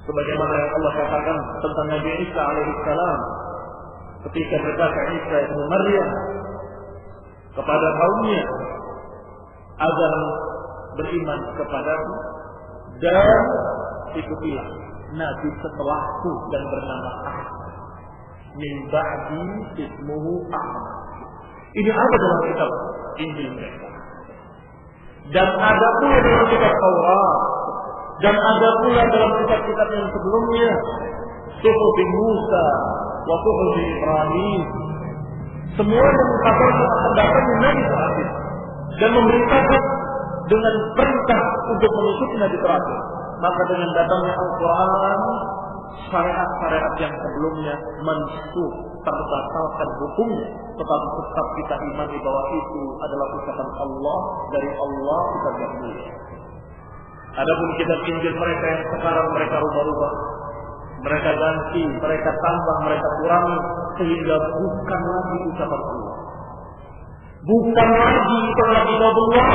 Sebagaimana yang Allah katakan tentang Nabi Isa alaihissalam ketika berkata Isa ibnu Maryam kepada kaumnya agar beriman kepadaku dan ikutilah nabi setelahku dan bernama Ahmad. Min ba'di ismuhu Ahmad. Ini ada dalam kitab Injil mereka. Dan ada pula dalam kitab Taurat. Dan ada pula dalam kitab-kitab yang sebelumnya. Suhuf Musa wa Suhuf Ibrahim. Semua yang mengatakan akan datangnya nabi terakhir dan memberitakan dengan perintah untuk mengikuti nabi terakhir. Maka dengan datangnya Al-Quran, syariat-syariat yang sebelumnya mansuh, terbatalkan hukumnya, tetapi tetap kita imani bahwa itu adalah ucapan Allah dari Allah kita mulia. Adapun kitab Injil mereka yang sekarang mereka rubah-rubah, mereka ganti, mereka tambah, mereka kurangi, sehingga bukan lagi ucapan Allah, bukan lagi itu adalah kitabullah,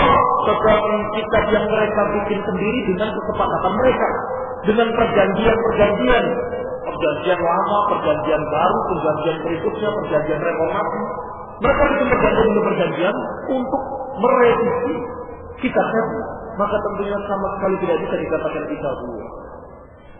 tetapi kitab yang mereka bikin sendiri dengan kesepakatan mereka, dengan perjanjian-perjanjian, perjanjian lama, perjanjian baru, perjanjian berikutnya, perjanjian reformasi. Mereka bikin perjanjian untuk merevisi kitabnya. Maka tentunya sama sekali tidak bisa dikatakan kitabullah.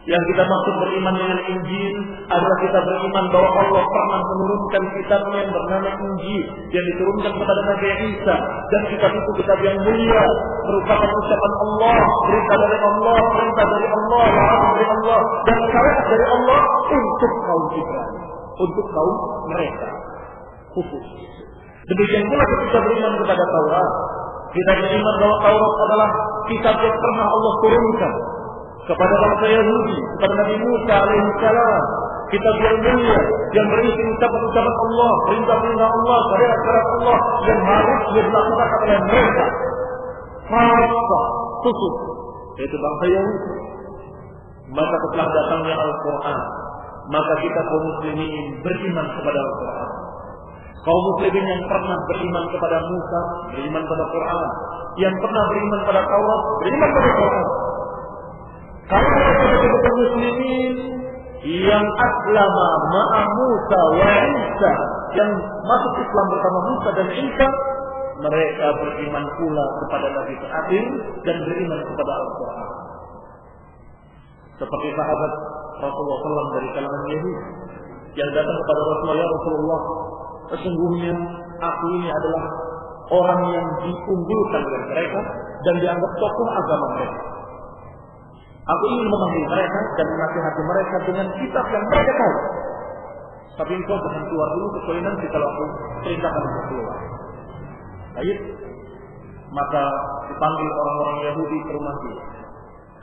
Yang kita maksud beriman dengan Injil adalah kita beriman bahwa Allah pernah menurunkan kitabnya yang bernama Injil yang diturunkan kepada Nabi Isa, dan kitab itu kitab yang mulia, merupakan ucapan Allah, perintah dari Allah, perintah dari Allah, wahyu dari Allah, dan syariat dari Allah untuk kaum Ibrani, untuk kaum mereka khusus. Demikian pula kita beriman kepada Taurat. Kita beriman bahwa Taurat adalah kitab yang pernah Allah turunkan kepada bangsa Yahudi, kepada Nabi Musa alaihissalam, kitab yang mulia yang berisi ucapan-ucapan Allah, perintah-perintah Allah, syariat-syariat Allah yang harus dilaksanakan oleh mereka. Khassah, khusus, yaitu bangsa Yahudi. Maka setelah datangnya Al-Quran, maka kita kaum muslimin beriman kepada Al-Quran. Kaum muslimin yang pernah beriman kepada Musa, beriman pada Quran. Yang pernah beriman pada Taurat, beriman pada Quran. Kalau mereka betul-betul muslimin yang aslama ma'a Musa wa Isa, yang masuk Islam bersama Musa dan Isa, mereka beriman pula kepada Nabi terakhir dan beriman kepada Al-Quran. Seperti sahabat Rasulullah SAW dari kalangan Yahudi yang datang kepada Rasulullah, ya Rasulullah, sesungguhnya aku ini adalah orang yang diunggulkan dari mereka dan dianggap tokoh agama mereka. Aku ingin memanggil mereka dan menasihati mereka dengan kitab yang mereka tahu. Tapi engkau jangan keluar dulu kecuali nanti kalau aku perintahkan untuk keluar. Baik, maka dipanggil orang-orang Yahudi ke rumah dia.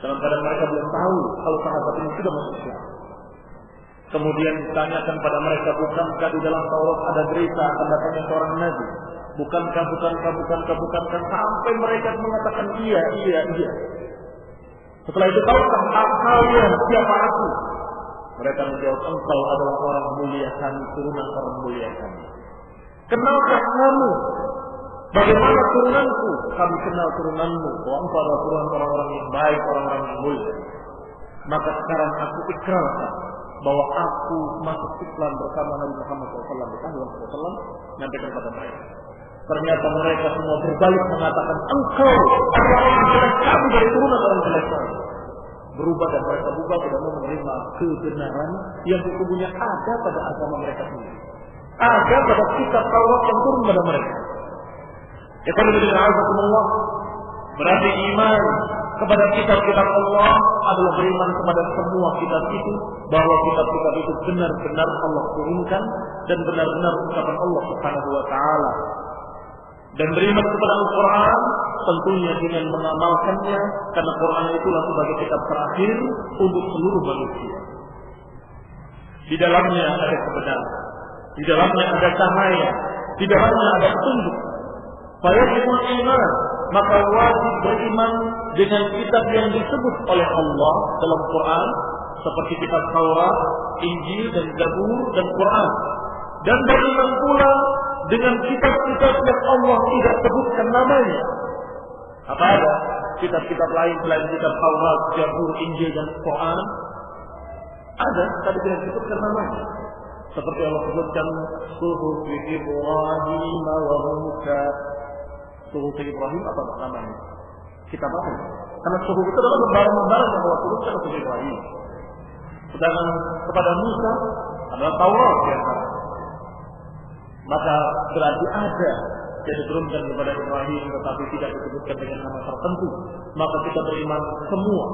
Dalam keadaan mereka belum tahu kalau sahabat ini sudah masuk Islam. Kemudian ditanyakan pada mereka, bukankah di dalam Taurat ada berita akan datangnya seorang nabi? Bukankah, sampai mereka mengatakan iya. Setelah itu, tahukah kalian siapa aku? Mereka menjawab, engkau adalah orang mulia kami, turunan orang mulia kami. Kenalkah kamu Bagaimana turunanku? Kami kenal turunanmu. Bahwa engkau adalah turunan orang-orang yang baik, orang-orang yang mulia. Maka sekarang aku ikrarkan bahwa aku masuk Islam bersama Nabi Muhammad SAW. Nyampaikan kepada mereka. Ternyata mereka semua berbalik mengatakan engkau adalah orang jelek, kami dari turunan orang jelek. Berubah dan mereka berubah tidak mau menerima kebenaran yang sesungguhnya ada pada agama mereka sendiri. Ada pada kitab Taurat yang turun pada mereka. Allah berarti iman kepada kitab-kitab Allah adalah beriman kepada semua kitab itu, bahwa kitab-kitab itu benar-benar Allah turunkan dan benar-benar ucapan Allah Subhanahu wa taala. Dan beriman kepada Al-Quran tentunya dengan mengamalkannya, karena Quran itulah sebagai kitab terakhir untuk seluruh manusia. Di dalamnya ada kebenaran, di dalamnya ada cahaya, di dalamnya ada petunjuk. Fayajibul iman, maka wajib beriman dengan kitab yang disebut oleh Allah dalam Quran, seperti kitab Taurat, Injil dan Zabur dan Quran. Dan beriman pula dengan kitab-kitab yang Allah tidak sebutkan namanya. Apa ada kitab-kitab lain selain kitab Taurat, Zabur, Injil dan Quran? Ada, tapi tidak disebutkan namanya. Seperti Allah sebutkan Suhuf Ibrahim wa Musa. Suhuf Ibrahim apa namanya? Kitab apa? Karena suhuf itu adalah lembaran-lembaran yang Allah turunkan untuk Ibrahim. Sedangkan kepada Musa adalah Taurat yang ada. Maka berarti ada yang diturunkan kepada Ibrahim tetapi tidak disebutkan dengan nama tertentu. Maka kita beriman semua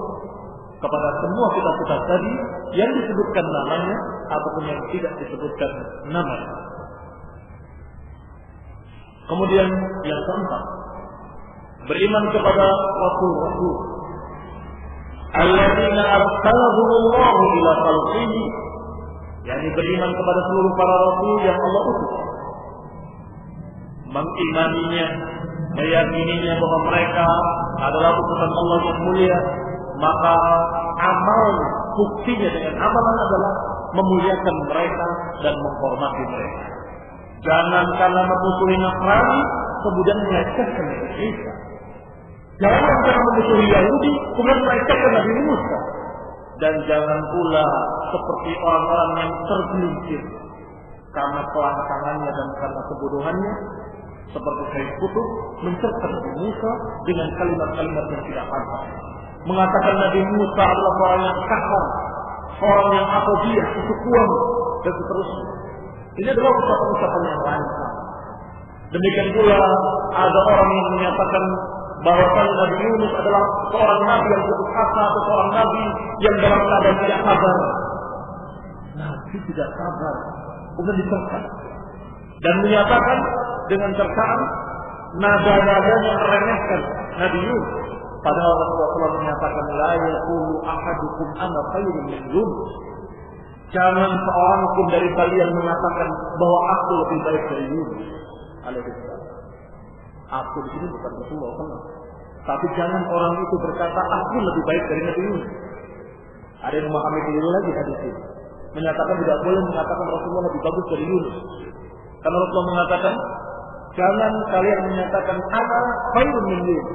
kepada semua kitab-kitab tadi yang disebutkan namanya ataupun yang tidak disebutkan namanya. Kemudian yang keempat, beriman kepada Rasul-Rasul alladzina arsalahumullahu ila khalqihi, yakni beriman kepada seluruh para rasul yang Allah utus, mengimaninya, meyakininya bahwa mereka adalah utusan Allah yang mulia, maka amal buktinya dengan amalan adalah memuliakan mereka dan menghormati mereka. Jangan karena memusuhi Nasrani kemudian melecehkan Nabi Isa. Jangan karena memusuhi Yahudi kemudian melecehkan Nabi Musa. Dan jangan pula seperti orang-orang yang tergelincir karena kelangkangannya dan karena kebodohannya, seperti Sayyid Qutb mencerca Nabi Musa dengan kalimat-kalimat yang tidak pantas, mengatakan Nabi Musa adalah orang yang kasar, orang yang apodia, kesukuan dan seterusnya. Ini adalah ucapan-ucapan yang lancang. Demikian pula ada orang yang menyatakan bahwasanya Nabi Yunus adalah seorang nabi yang putus asa atau seorang nabi yang dalam keadaan tidak sabar. Nabi tidak sabar, kemudian dicerca dan menyatakan dengan cercaan nada-nadanya meremehkan Nabi Yunus. Padahal Rasulullah SAW menyatakan la yaqulu ahadukum ana khairun min Yunus. Jangan seorang pun dari kalian mengatakan bahwa aku lebih baik dari Yunus alaihissalam. Aku di sini bukan Rasulullah SAW. Tapi jangan orang itu berkata aku lebih baik dari Nabi Yunus. Ada yang memahami diri lagi hadis ini, menyatakan tidak boleh mengatakan Rasulullah lebih bagus dari Yunus. Karena Rasulullah mengatakan jangan kalian menyatakan ana khairun min Yunus.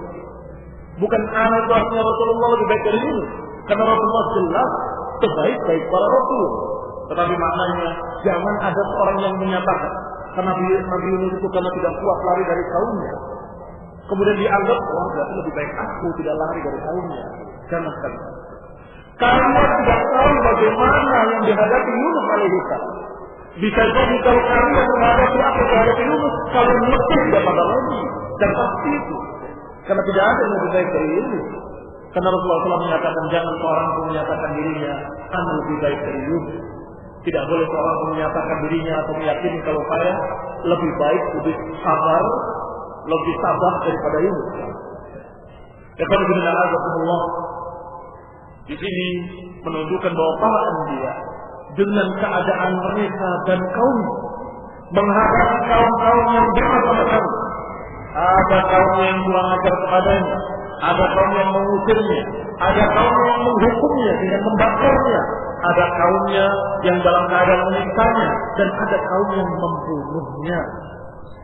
Bukan ana itu artinya Rasulullah lebih baik dari Yunus. Karena Rasulullah jelas sebaik-baik para Rasul. Tetapi maknanya jangan ada seorang yang menyatakan karena Nabi Yunus itu karena tidak kuat lari dari kaumnya, kemudian dianggap wah berarti lebih baik aku tidak lari dari kaumnya. Jangan sekali. Karena tidak tahu bagaimana yang dihadapi Yunus alaihissalam. Bisa jadi kalau kalian menghadapi apa yang dihadapi Yunus, kalian lebih tidak pada lagi. Dan pasti itu. Karena tidak ada yang lebih baik dari Yunus. Karena Rasulullah SAW menyatakan jangan seorang pun menyatakan dirinya ana lebih baik dari Yunus. Tidak boleh seorang pun menyatakan dirinya atau meyakini kalau saya lebih baik, lebih sabar daripada Yunus. Alhamdulillah. Di sini menunjukkan bahwa para anbiya dengan keadaan mereka dan kaum menghadapi kaum-kaum yang bermacam-macam. Ada kaum yang kurang ajar kepadanya, ada kaum yang mengusirnya, ada kaum yang menghukumnya dengan membakarnya, ada kaumnya yang dalam keadaan menyiksanya, dan ada kaum yang membunuhnya.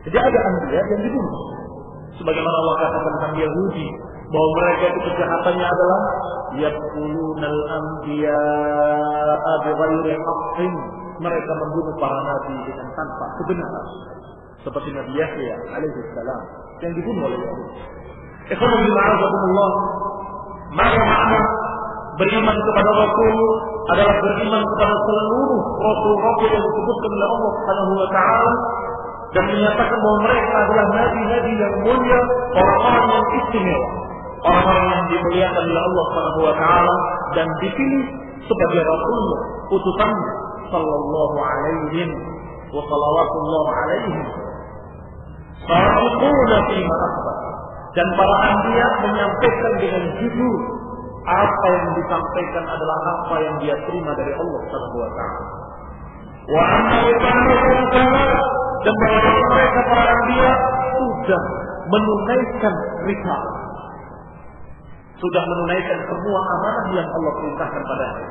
Jadi ada anbiya yang dibunuh, Sebagaimana Allah katakan tentang Yahudi bahwa mereka itu kejahatannya adalah yaqulunal anbiya'a bighairi haqqin, mereka membunuh para nabi dengan tanpa kebenaran. Seperti Nabi Yahya alaihi salam yang dibunuh oleh Yahudi. Ikhwan fillah, maka makna beriman kepada Rasul adalah beriman kepada seluruh Rasul-Rasul yang disebutkan oleh Allah Subhanahu wa Ta'ala dan menyatakan bahwa mereka adalah nabi-nabi yang mulia, orang-orang yang istimewa, orang-orang yang dimuliakan oleh Allah Subhanahu wa Ta'ala dan dipilih sebagai Rasulnya, utusannya, sallallahu alaihi wa salawatullah alaihim. Sadiquna fima akhbar, dan para anbiya menyampaikan dengan jujur apa yang disampaikan adalah apa yang dia terima dari Allah Subhanahu wa Ta'ala. Wa dan bahwa mereka para anbiya sudah menunaikan risalah, sudah menunaikan semua amanah yang Allah perintahkan padanya.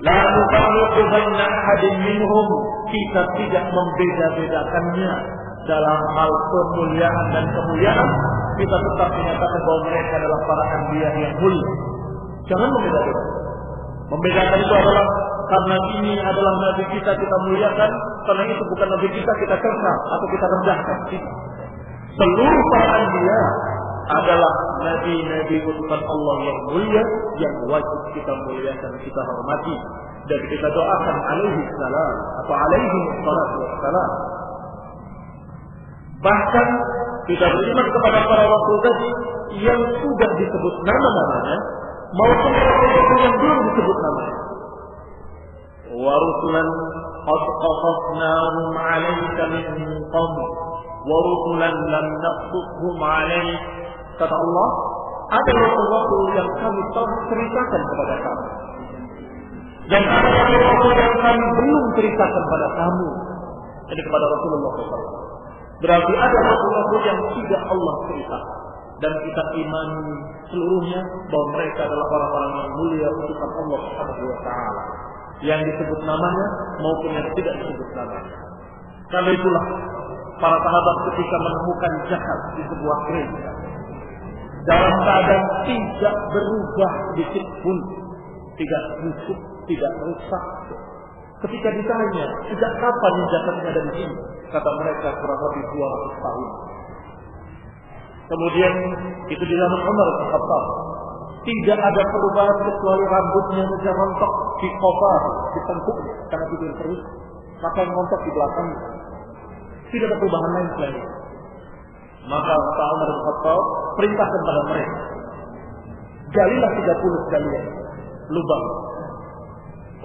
La nufarriqu baina ahadin minhum, kita tidak membeda-bedakannya dalam hal kemuliaan dan kemuliaan. Kita tetap menyatakan bahwa mereka adalah para anbiya yang mulia. Jangan membedakan. Membedakan itu adalah karena ini adalah nabi kita muliakan, karena itu bukan nabi kita cerca atau kita rendahkan. Seluruh para anbiya adalah nabi-nabi utusan Allah yang mulia, yang wajib kita muliakan, kita hormati dan kita doakan alaihi salam atau alaihi salatu wassalam. Bahkan kita beriman kepada para rasul tadi yang sudah disebut nama-namanya maupun rasul-rasul yang belum disebut namanya. Wa rusulan qad qasasnahum 'alaika min qabl wa rusulan lam naqsushum 'alaik. Kata Allah, ada rasul-rasul yang kami telah ceritakan kepada kamu dan ada rasul-rasul yang kami belum ceritakan kepada kamu. Jadi kepada Rasulullah SAW. Berarti ada rasul-rasul yang tidak Allah ceritakan dan kita imani seluruhnya bahwa mereka adalah orang-orang yang mulia utusan Allah Subhanahu wa Ta'ala, yang disebut namanya maupun yang tidak disebut namanya. Karena itulah para sahabat ketika menemukan jasad di sebuah gereja dalam keadaan tidak berubah sedikit pun, tidak busuk, tidak rusak, ketika ditanya sejak kapan jasadnya ada di sini, kata mereka kurang lebih 200 tahun. Kemudian itu di zaman Umar bin Khattab, tidak ada perubahan kecuali rambutnya saja rontok di kofar, di tengkuknya karena tidur terus, maka yang rontok di belakang. Tidak ada perubahan lain selain itu. Maka Umar bin Khattab perintahkan pada mereka, galilah 30 galian lubang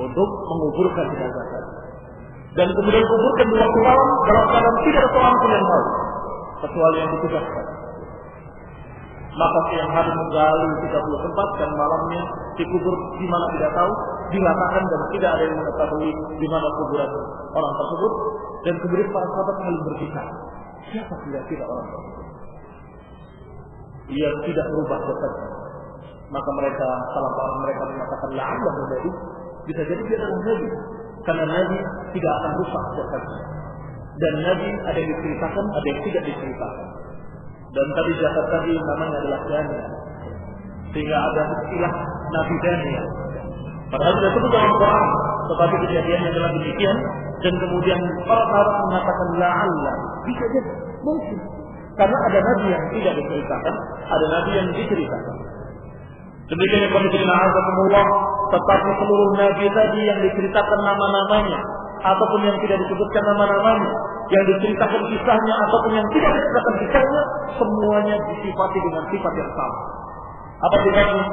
untuk menguburkan jenazah tadi. Dan kemudian kuburkan di waktu malam dalam keadaan tidak ada seorang pun yang tahu kecuali yang ditugaskan. Maka siang hari menggali 30 tempat dan malamnya dikubur di mana tidak tahu, dilatakan dan tidak ada yang mengetahui di mana kuburan orang tersebut. Dan kemudian para sahabat saling berbicara, siapa kira-kira orang tersebut yang tidak berubah jasadnya? Maka mereka, salah seorang mereka mengatakan la'allah Nabi, bisa jadi dia adalah Nabi, karena Nabi tidak akan rusak jasadnya. Dan Nabi ada yang diceritakan, ada yang tidak diceritakan. Dan tadi jasad tadi namanya adalah Daniel, sehingga ada istilah Nabi Daniel. Padahal sudah sebut dalam Quran, tetapi kejadiannya adalah demikian. Dan kemudian para sahabat mengatakan la'allah, bisa jadi, mungkin, karena ada Nabi yang tidak diceritakan, ada Nabi yang diceritakan. Demikian yang kami terima azakumullah, tetapi seluruh Nabi tadi yang diceritakan nama-namanya ataupun yang tidak disebutkan nama-namanya, yang diceritakan kisahnya ataupun yang tidak diceritakan kisahnya, semuanya disifati dengan sifat yang sama. Apa sifatnya?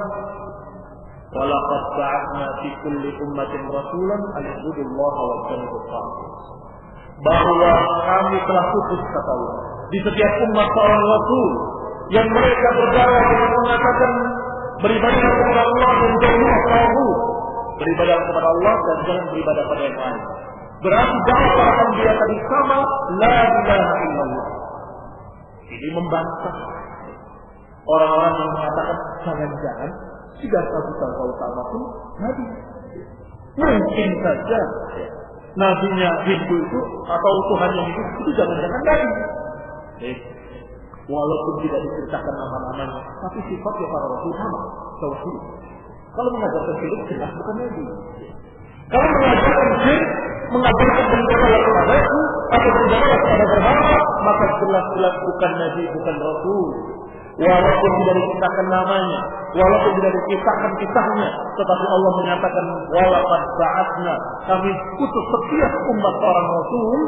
Walaqad ba'athna fi kulli ummatin rasulan an i'budullaha wa ijtanibut taghut. Bahwa kami telah utus, kata Allah, di setiap umat seorang rasul yang mereka berdakwah dengan mengatakan beribadah kepada Allah dan jauhilah taghut, beribadah kepada Allah dan jangan beribadah pada yang lain. Berarti dakwah para anbiya tadi sama, la ilaha illallah. Ini membantah orang-orang yang mengatakan jangan-jangan tidak satu utama pun Nabi. Mungkin saja nabinya Hindu itu atau Tuhan yang itu jangan-jangan Nabi. Walaupun tidak diceritakan nama-namanya, tapi sifatnya para rasul sama, tauhid. Kalau mengajarkan syirik jelas bukan nabi. Kalau mengajarkan syirik, mengajarkan beribadah kepada Aku atau beribadah kepada berhala, maka jelas-jelas bukan nabi, bukan rasul. Walaupun tidak diceritakan namanya, walaupun tidak diceritakan kisahnya, tetapi Allah menyatakan walaqad ba'atsna, kami utus setiap umat orang rasul,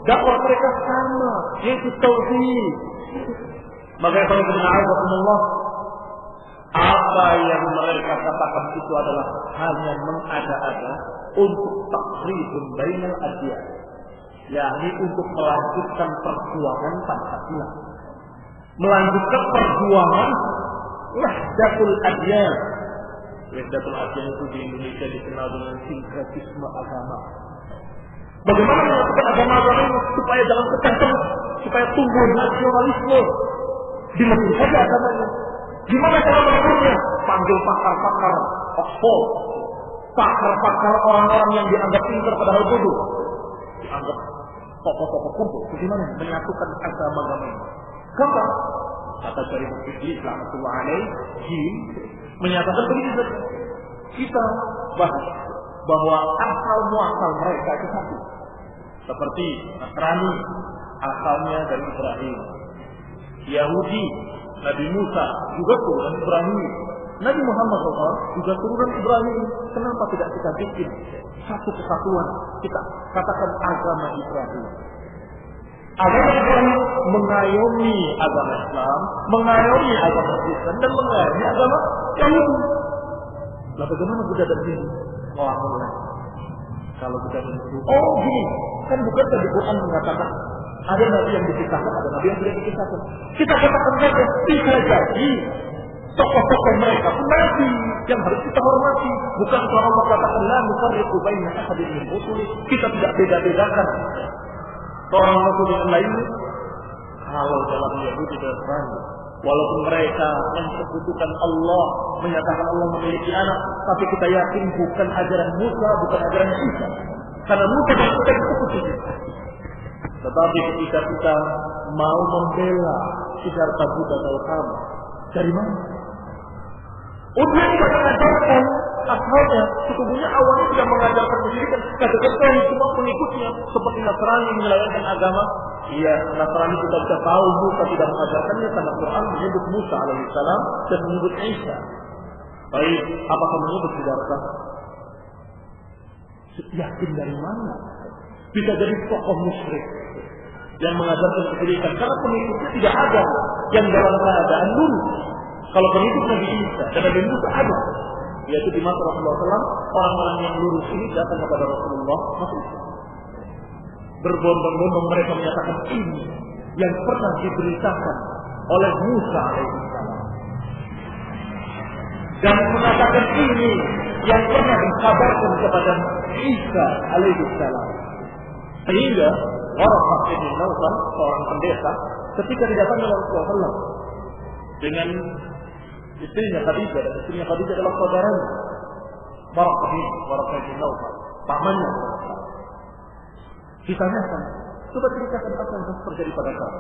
dakwah mereka sama, yaitu tauhid. Maka kalau kita Allah, apa yang mereka katakan itu adalah hanya mengada-ada untuk takribun bainal adyan, yakni untuk melanjutkan perjuangan Pancasila, melanjutkan perjuangan wahdatul adyan. Wahdatul adyan itu di Indonesia dikenal dengan sinkretisme agama. Bagaimana menyatukan agama-agama ini supaya jangan pecah, supaya tumbuh nasionalisme? Dimensi saja agamanya. Gimana cara mengaturnya? Panggil pakar-pakar Oxford, pakar-pakar orang-orang yang dianggap pintar padahal bodoh, dianggap tokoh-tokoh kumpul. Bagaimana menyatukan agama-agama ini? Gampang. Kata dari Iblis rahmatullah alaihi menyatakan begini, kita bahas bahwa asal muasal mereka itu satu. Seperti Nasrani asalnya dari Ibrahim, Yahudi Nabi Musa juga turunan Ibrahim, Nabi Muhammad SAW juga turunan Ibrahim. Kenapa tidak kita bikin satu kesatuan? Kita katakan agama Ibrahim. Agama Ibrahim mengayomi agama Islam, mengayomi agama Kristen, dan mengayomi agama Yahudi. Nah, bagaimana Buddha dan ini? Kalau kita menuduh, oh gini, kan bukan di Quran mengatakan ada nabi yang dikisahkan, ada nabi yang tidak dikisahkan. Kita katakan saja, bisa jadi tokoh-tokoh mereka pun nabi yang harus kita hormati. Bukan kalau Allah katakan la nufarriqu baina ahadin min rusuli, kita tidak beda-bedakan seorang rasul dengan lainnya. Kalau dalam Yahudi dan Nasrani, walaupun mereka mensekutukan Allah, menyatakan Allah memiliki anak, tapi kita yakin bukan ajaran Musa, bukan ajaran Isa. Karena Musa dan Isa disekutukan. Tetapi ketika kita mau membela Siddhartha Buddha Gautama, dari mana? Dia tidak mengajarkan asalnya, sesungguhnya awalnya tidak mengajarkan pendidikan. Kata-kata semua pengikutnya seperti Nasrani menyelayankan agama. Iya, Nasrani kita bisa tahu Musa tidak mengajarkannya karena Quran menyebut Musa alaihissalam dan menyebut Isa. Baik, apakah menyebut Siddhartha? Yakin dari mana? Bisa jadi tokoh musyrik yang mengajarkan kesyirikan karena pengikutnya tidak ada yang dalam keadaan lurus. Kalau pengikut Nabi Isa dan Nabi Musa ada, yaitu di masa Rasulullah SAW, orang-orang yang lurus ini datang kepada Rasulullah masuk Islam. Berbondong-bondong mereka menyatakan ini yang pernah diberitakan oleh Musa alaihissalam, dan mengatakan ini yang pernah dikabarkan kepada Isa alaihissalam. Sehingga Waraqah bin Nawfal, seorang pendeta, ketika didatangi oleh Rasulullah SAW dengan istrinya Khadijah, dan istrinya Khadijah adalah saudaranya Waraqah bin Nawfal, pamannya. Ditanyakan, coba ceritakan apa yang terjadi pada kamu.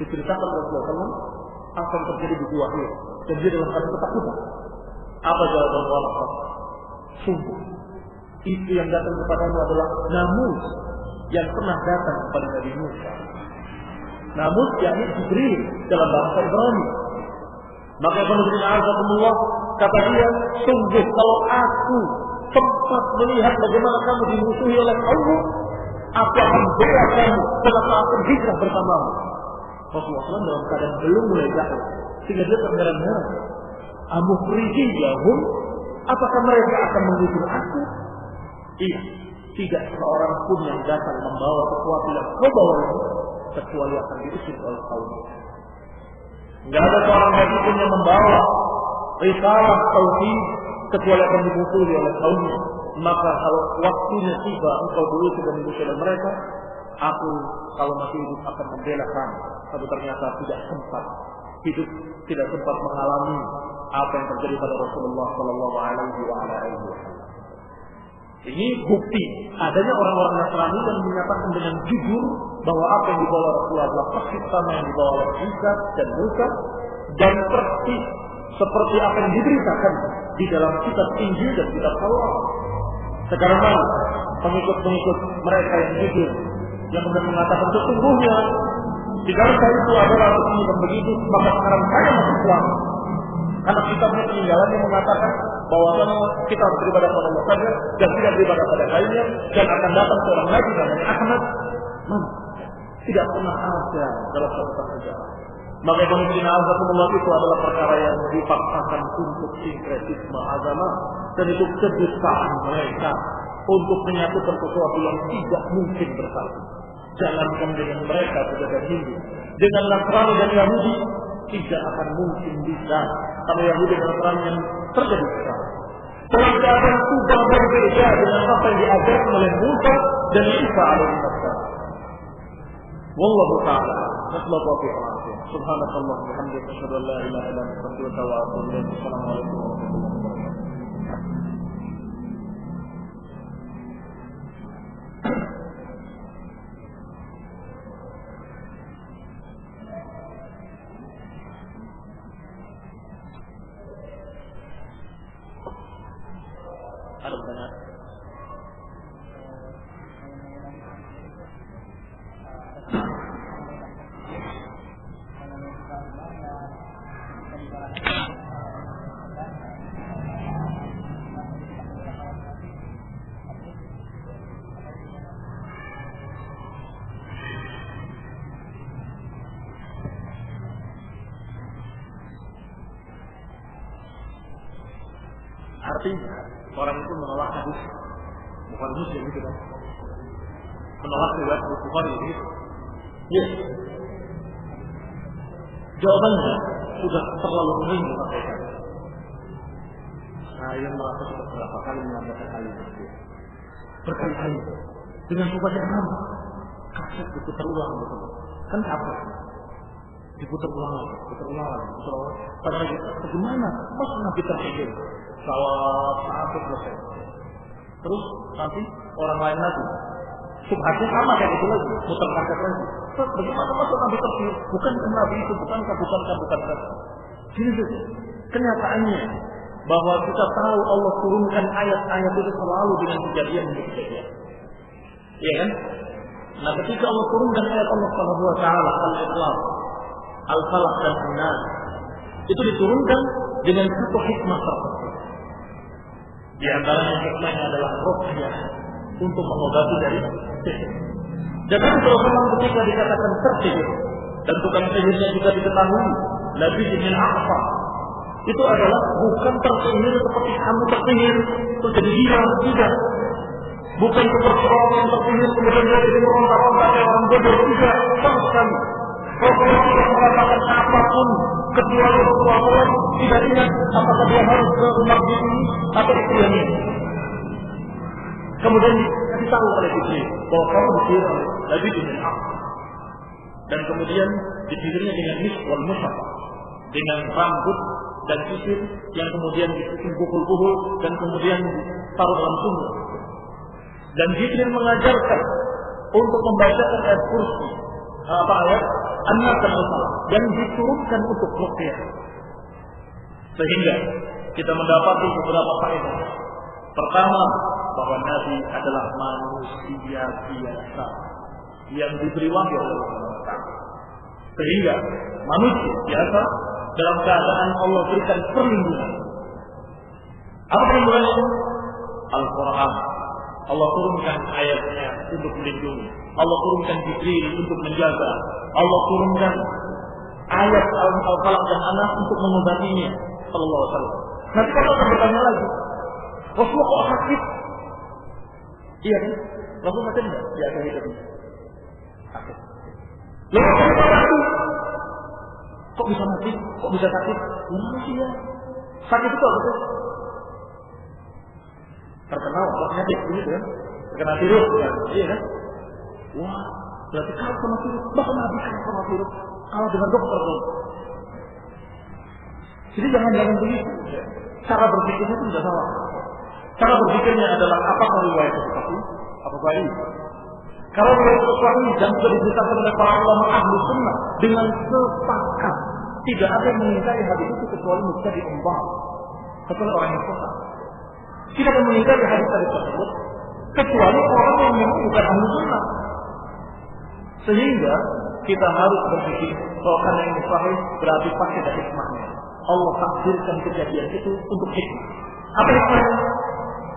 Diceritakan Rasulullah SAW apa yang terjadi di Gua Hira, dan dia dalam keadaan ketakutan. Apa jawaban Waraqah? Sungguh, itu yang datang kepadamu adalah Namus yang pernah datang kepada Nabi Musa. Namus yakni Jibril dalam bahasa Ibrani. Maka Allah kata dia, sungguh kalau aku sempat melihat bagaimana kamu dimusuhi oleh Allah, aku akan bela kamu dan aku akan hijrah bersamamu. Rasulullah SAW dalam keadaan belum mulai dakwah, sehingga dia terheran-heran. Amukrijiyahum, apakah mereka akan mengusir aku? Iya, tidak seorang pun yang datang membawa sesuatu yang kau bawa ini, kecuali akan diusir oleh kaumnya. Tidak ada seorang lagi pun yang membawa risalah tauhid kecuali akan dimusuhi oleh kaumnya. Maka kalau waktunya tiba engkau dulu sudah dimusuhi oleh mereka, aku kalau masih hidup akan membela kamu. Tapi ternyata tidak sempat hidup, tidak sempat mengalami apa yang terjadi pada Rasulullah Sallallahu Alaihi Wasallam. Ini bukti adanya orang-orang Nasrani yang menyatakan dengan jujur bahwa apa yang dibawa Rasulullah adalah persis sama yang dibawa oleh Isa dan Musa, dan persis seperti apa yang diberitakan di dalam kitab Injil dan kitab Taurat. Sekarang mana pengikut-pengikut mereka yang jujur yang kemudian mengatakan sesungguhnya jika saya itu adalah begini dan begitu, maka sekarang saya masuk Islam. Karena kitabnya peninggalan yang mengatakan bahwa kita harus beribadah pada Allah saja dan tidak beribadah pada lainnya, dan akan datang seorang nabi namanya Ahmad. Tidak pernah ada dalam suatu sejarah. Maka pemikiran azakumullah itu adalah perkara yang dipaksakan untuk sinkretisme agama, dan itu kedustaan mereka untuk menyatukan sesuatu yang tidak mungkin bersatu. Jangankan dengan mereka sebagai Hindu, dengan Nasrani dan Yahudi tidak akan mungkin bisa. Kalau Yahudi dan Nasrani yang terjadi sekarang dalam keadaan subah berbeda dengan apa yang diajarkan oleh Musa dan Isa alaihissalam. Wallahu ta'ala nasallahu fi rahmatih. Subhanakallah wa bihamdika asyhadu an la ilaha illa anta astaghfiruka wa atubu ilaik. Assalamualaikum warahmatullahi wabarakatuh. Ada pertanyaan? Artinya orang itu menolak hadis bukan Muslim gitu kan, menolak riwayat Bukhari gitu. Yes. Jawabannya sudah terlalu sering disampaikan. Saya merasa sudah berapa kali menyampaikan hal ini berkali-kali dengan obat yang sama, kaset diputar ulang betul. Kan apa? Diputar ulang lagi. Pada lagi, bagaimana? Mas Nabi terhijau saat selesai. Terus nanti orang lain lagi subhatnya sama kayak gitu lagi, muter kaset lagi. Bagaimana masuk Nabi terhijau? Bukankah Nabi itu? Bukankah? Jadi kenyataannya bahwa kita tahu Allah turunkan ayat-ayat itu selalu dengan kejadian. Iya kan? Nah, ketika Allah turunkan ayat Allah Subhanahu wa taala Al-Ikhlas, Al-Falaq dan An-Nas, itu diturunkan dengan satu hikmah tertentu. Di antaranya hikmahnya adalah ruqyah, untuk mengobati dari sihir. Dan itu kalau ketika dikatakan tersihir dan tukang sihirnya juga diketahui Nabi bin Aqsa, itu adalah bukan tersihir seperti kamu tersihir terus jadi gila, tidak. Bukan seperti orang yang tersihir kemudian dia jadi meronta-ronta kayak orang bodoh, tidak, sama sekali. Rasulullah tidak mengatakan apapun kecuali Rasulullah tidak ingat apakah dia harus ke masjid ini atau istrinya. Kemudian dikasih tahu oleh Jibril bahwa kamu disihir oleh Nabi bin Aqsa. Dan kemudian disihirnya dengan miswal musyafa, dengan rambut dan sisir yang kemudian disusun pukul-pukul dan kemudian ditaruh dalam sumur. Dan Jibril mengajarkan untuk membacakan ayat kursi, ayat An-Nas dan Al-Falaq yang diturunkan untuk ruqyah. Sehingga kita mendapati beberapa faedah. Pertama, bahwa Nabi adalah manusia biasa yang diberi wahyu oleh Allah. Sehingga manusia biasa dalam keadaan Allah berikan perlindungan. Apa perlindungan itu? Al-Quran. Allah turunkan ayatnya untuk melindungi. Allah turunkan Jibril untuk menjaga. Allah turunkan ayat Al-Falaq dan An-Nas untuk mengobatinya. Sallallahu alaihi wasallam. Nanti kalau akan bertanya lagi, Rasulullah kok sakit? Iya kan? Rasulullah sakit enggak? Ya sakit tadi. Sakit. Lalu kenapa mati? Kok bisa mati? Kok bisa sakit? Manusia. Sakit itu apa sih? Terkenal penyakit begitu kan? Terkena virus kan? Iya kan? Wah, berarti kalau sama virus, bahkan Nabi kan sama virus, kalau dengan dokter kan? Jadi jangan begitu. Cara berpikirnya itu sudah salah. Cara berpikirnya adalah apakah riwayat itu sahih atau baik. Kalau riwayat itu sahih dan sudah diceritakan oleh para ulama ahli sunnah dengan sepakat, tidak ada yang mengingkari hadis itu kecuali mubtadi umbah, kecuali orang yang sesat. Tidak ada yang mengingkari hadis tersebut kecuali orang yang memang bukan ahli sunnah. Sehingga kita harus berpikir bahwa karena ini sahih berarti pasti ada hikmahnya. Allah takdirkan kejadian itu untuk hikmah. Apa hikmahnya?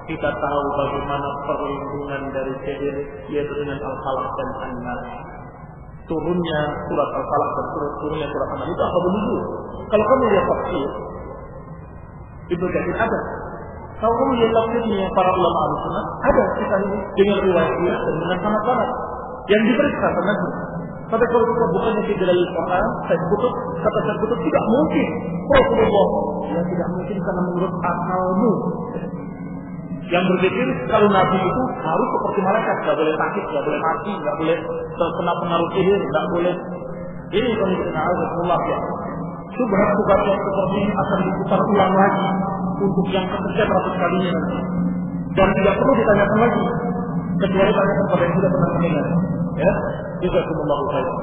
Kita tahu bagaimana perlindungan dari sihir, yaitu dengan Al-Falaq dan An-Nas. Turunnya surat Al-Falaq dan turunnya surat An-Nas itu apa begitu? Kalau kamu lihat tafsir, Ibnu Katsir ada. Kalau kamu lihat tafsirnya para ulama Ahlussunnah, ada kisah ini dengan riwayat dan dengan sanad-sanad yang diperiksa sanadnya. Tapi kalau kita bukannya di dalam Al-Quran, saya kutub, kata saya kutub tidak mungkin. Rasulullah, ya tidak mungkin karena menurut akalmu. Yang berpikir kalau Nabi itu harus seperti malaikat, tidak boleh sakit, tidak boleh mati, tidak boleh terkena pengaruh sihir, tidak boleh. Ini kondisi Rasulullah ya. Subhat-subhat yang seperti ini akan diputar ulang lagi untuk yang kesekian ratus kalinya nanti. Dan tidak perlu ditanyakan lagi, kecuali tanyakan kepada yang sudah pernah mendengar. Ya, jazakumullahu khairan.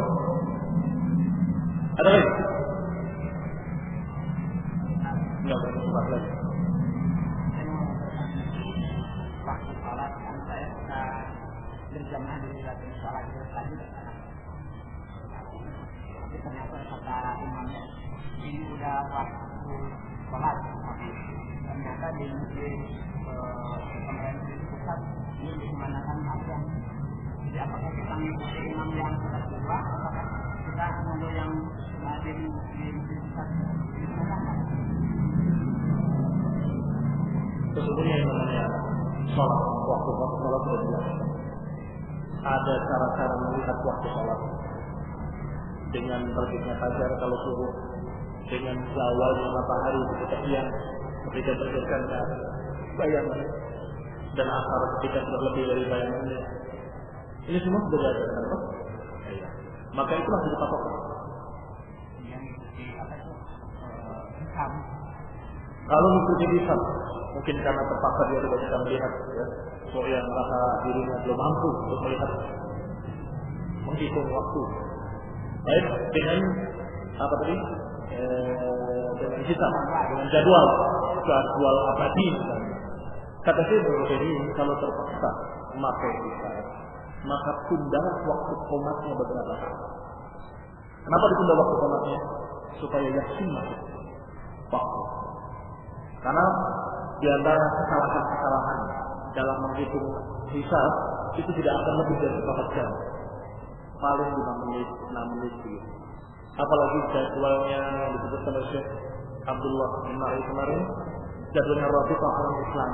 Ada lagi? Enggak berubah lagi. Waktu sholat kan saya sudah berjamaah di latihan sholat tadi, tapi ternyata kata imamnya ini udah waktu sholat, ternyata di pemerintah pusat ini dimanakan azan. Jadi apakah kita mengikuti imam yang sudah berubah, apakah kita menunggu yang di pusat dimanakan? Sesungguhnya yang namanya sholat, waktu sholat sudah jelas. Ada cara-cara melihat waktu sholat dengan terbitnya fajar kalau subuh, dengan zawalnya matahari ketika siang, ketika terbitkan bayangan, dan asar ketika sudah lebih dari bayangannya. Ini semua sudah diajarkan, Pak. Maka itulah jadi patokan. Yang apa itu? Hisab. Kalau mengikuti hisab, mungkin karena terpaksa dia tidak bisa melihat, ya. So yang merasa dirinya belum mampu untuk melihat, menghitung waktu. Baik dengan apa tadi? Dengan hisab, dengan jadwal abadi. Kata saya begini, kalau terpaksa memakai hisab, maka tundalah waktu qomatnya beberapa saat. Kenapa ditunda waktu qomatnya? Supaya yakin masuk waktu. Karena di antara kesalahan-kesalahan dalam menghitung hisab itu tidak akan lebih dari 4 jam, paling 5 menit, 6 menit begitu. Apalagi jadwalnya yang disebutkan oleh Syekh Abdullah bin Ma'ri kemarin, jadwalnya Rabithah Al-Islam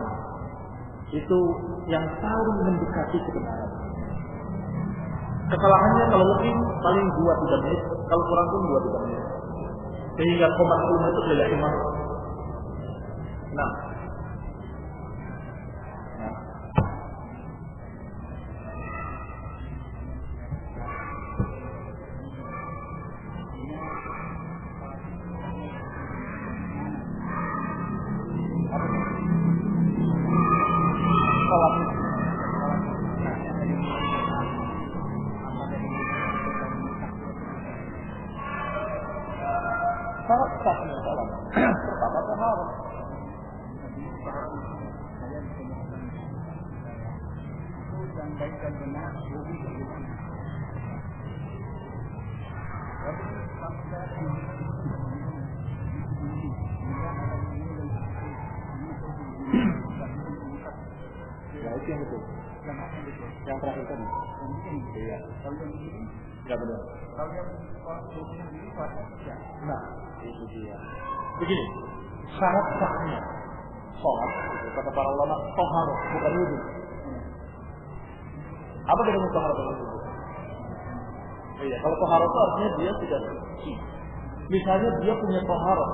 itu yang paling mendekati kebenaran. Kesalahannya kalau mungkin paling 2-3 menit, kalau kurang pun 2-3 menit, sehingga qomat ilmu itu tidak iman. Nah, syarat sahnya salat pertama taharah. Dan baik dan benar lebih bagaimana? Ya itu yang betul. Yang terakhir tadi. Iya. Kalau yang ini nggak benar. Kalau yang ini puasa tidak. Nah, itu dia. Begini, syarat sahnya sholat, kata para ulama, toharoh, bukan wudhu. Apa bedanya toharoh dengan wudhu? Iya, kalau toharoh itu artinya dia sudah suci. Misalnya dia punya toharoh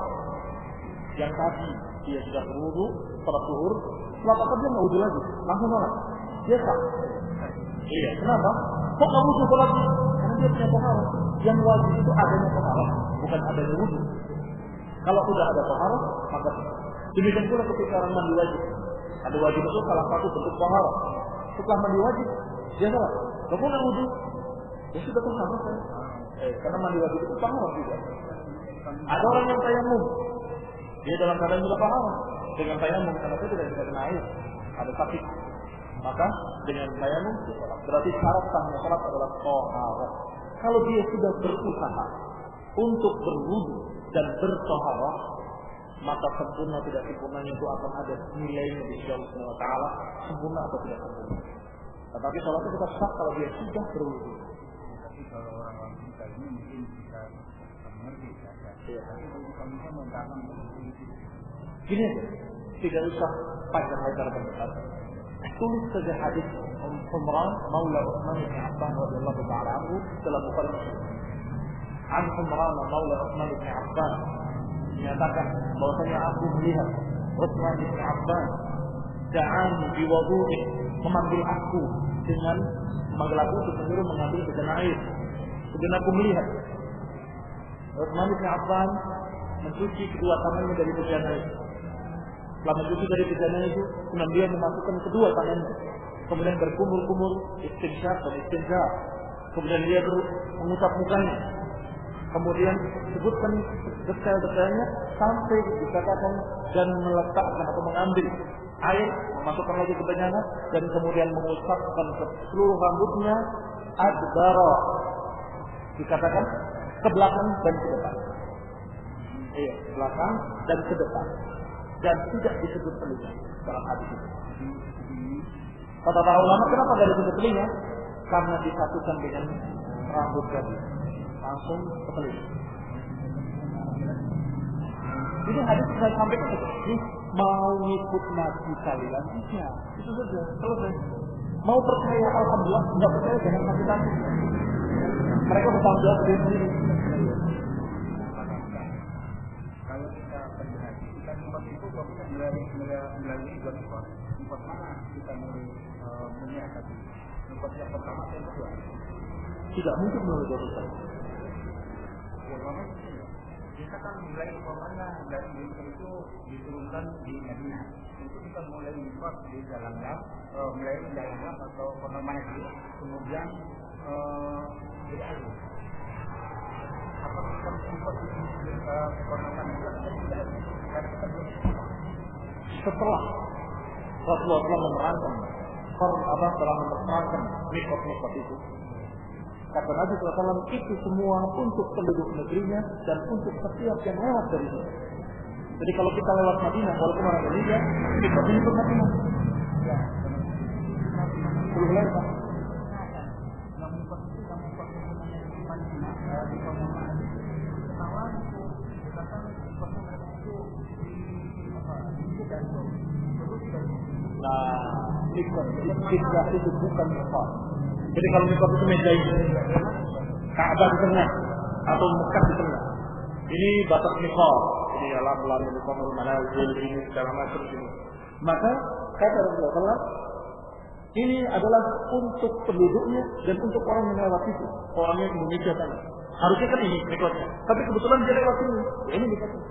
yang tadi dia sudah berwudhu, sholat zuhur, setelah apa dia nggak wudhu lagi, langsung sholat. Dia sah. Iya, kenapa? Kok nggak wudhu sholat? Karena dia punya toharoh. Yang wajib itu adanya toharoh, bukan adanya wudhu. Kalau sudah ada toharoh, maka demikian pula ketika orang mandi wajib. Ada wajib itu salah satu bentuk taharah. Setelah mandi wajib, dia salah. Kemudian wudu, ya sudah taharah kan? Karena mandi wajib itu taharah juga. Ada orang yang tayamum, dia dalam keadaan sudah taharah dengan tayamum karena dia tidak bisa kena air, ada sakit. Maka dengan tayamum berarti syarat sahnya salat adalah taharah. Kalau dia sudah berusaha untuk berwudu dan bertaharah, maka sempurna tidak sempurnanya itu akan ada nilainya di sisi Allah Subhanahu wa taala, sempurna atau tidak sempurna. Tetapi salatnya tetap sah kalau dia sudah berwudu. Tapi kalau orang-orang kita ini mungkin bisa mengerti saja. Iya. Tapi kalau kita mengatakan Gini aja, tidak usah panjang lebar berdebat. Tulis saja hadis Umran Maula Utsman bin Affan radhiyallahu taala anhu dalam Bukhari Muslim. An Umran Maula Utsman bin Affan menyatakan bahwasanya aku melihat Utsman bin Affan da'ani biwudu'i, memanggil aku dengan memanggil aku untuk menyuruh mengambil bejana air. Kemudian aku melihat Utsman bin Affan mencuci kedua tangannya dari bejana itu. Setelah mencuci dari bejana itu, kemudian dia memasukkan kedua tangannya, kemudian berkumur-kumur istinsyaq dan istinja'. Kemudian dia mengusap mukanya. Kemudian sebutkan detail-detailnya sampai dikatakan dan meletakkan atau mengambil air, memasukkan lagi ke bejana dan kemudian mengusapkan ke seluruh rambutnya adbara. Dikatakan ke belakang dan ke depan. Iya, belakang dan ke depan. Dan tidak disebut telinga dalam hadis itu. Kata para ulama, kenapa tidak disebut telinga? Karena disatukan dengan rambut tadi, langsung ke telinga. Jadi hadis saya sampaikan ini mau ngikut nabi kalian, iya, itu saja, selesai. Mau percaya alhamdulillah, nggak percaya jangan sakit hati. Mereka bertanggung jawab sendiri. kalau kita perhati, kita tempat itu kalau kita melalui dua tempat. Tempat mana kita mulai melihat tadi? Tempat yang pertama dan kedua. Tidak mungkin melalui dua tempat. Kita kan mulai umpamanya dari itu diturunkan di Madinah. Itu kita mulai tempat di Jalanam, mulai di Jalanam atau kota mana itu, kemudian di Alur. Apa kita sempat di kota mana itu atau tidak? Karena kita belum Setelah Rasulullah telah menerangkan telah menerangkan mikot-mikot itu, kata Nabi SAW, itu semua untuk penduduk negerinya dan untuk setiap yang lewat dari sini. Jadi kalau kita lewat Madinah, walaupun orang Indonesia, mikot ini untuk Madinah. Ya, belum lewat. Nah, mikot itu bukan mikot. Jadi kalau mikot itu meja ini, Ka'bah di tengah atau Mekah di tengah. Ini batas mikot. Ini alam mikot manazil ini segala macam ini. Maka kata Rasulullah, ini adalah untuk penduduknya dan untuk orang yang lewat itu, orangnya Indonesia sana. Harusnya kan ini mikotnya. Tapi kebetulan dia lewat sini. Ya, ini mikotnya.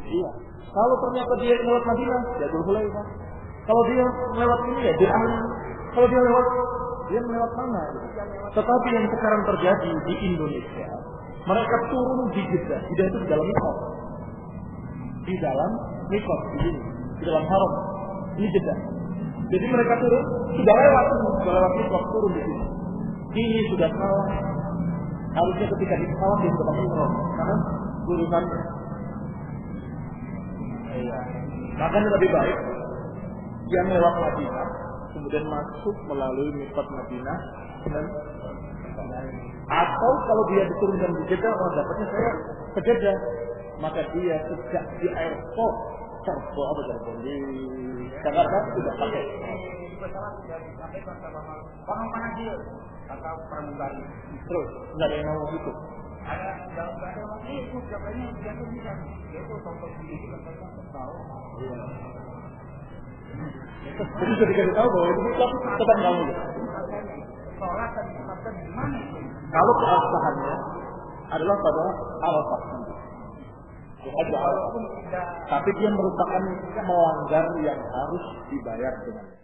Iya. Kalau ternyata dia lewat Madinah, ya boleh Pak. Kalau dia lewat ini ya dia ahli. Kalau dia melewat mana? Tetapi yang sekarang terjadi di Indonesia, mereka turun di Jeddah, Jeddah itu di dalam mikot. Di dalam mikot, di dalam haram. Ini Jeddah. Jadi mereka turun, sudah lewat mikot, turun di sini. Ini sudah salah. Harusnya ketika di pesawat dia sudah pakai ihram, karena urusannya. Iya. Makanya lebih baik yang lewat Madinah, kemudian masuk melalui mikot Madinah, dan atau kalau dia diturunkan di Jeddah, dapatnya saya ke Jeddah, maka dia sejak di airport terbang di Jakarta sudah pakai. Orang mana dia? Kata pramugari. Terus nggak ada yang mau gitu. Ada itu katanya dia tuh bisa. Dia tuh contoh sendiri katanya tahu. Jadi sudah dikasih tahu bahwa itu mikot tetap nggak boleh. Sholat dan sholat di mana? Kalau keabsahannya adalah pada Arafah nanti. Haji Arafah. Walaupun tidak Tapi dia merupakan melanggar yang harus dibayar dengan zakat.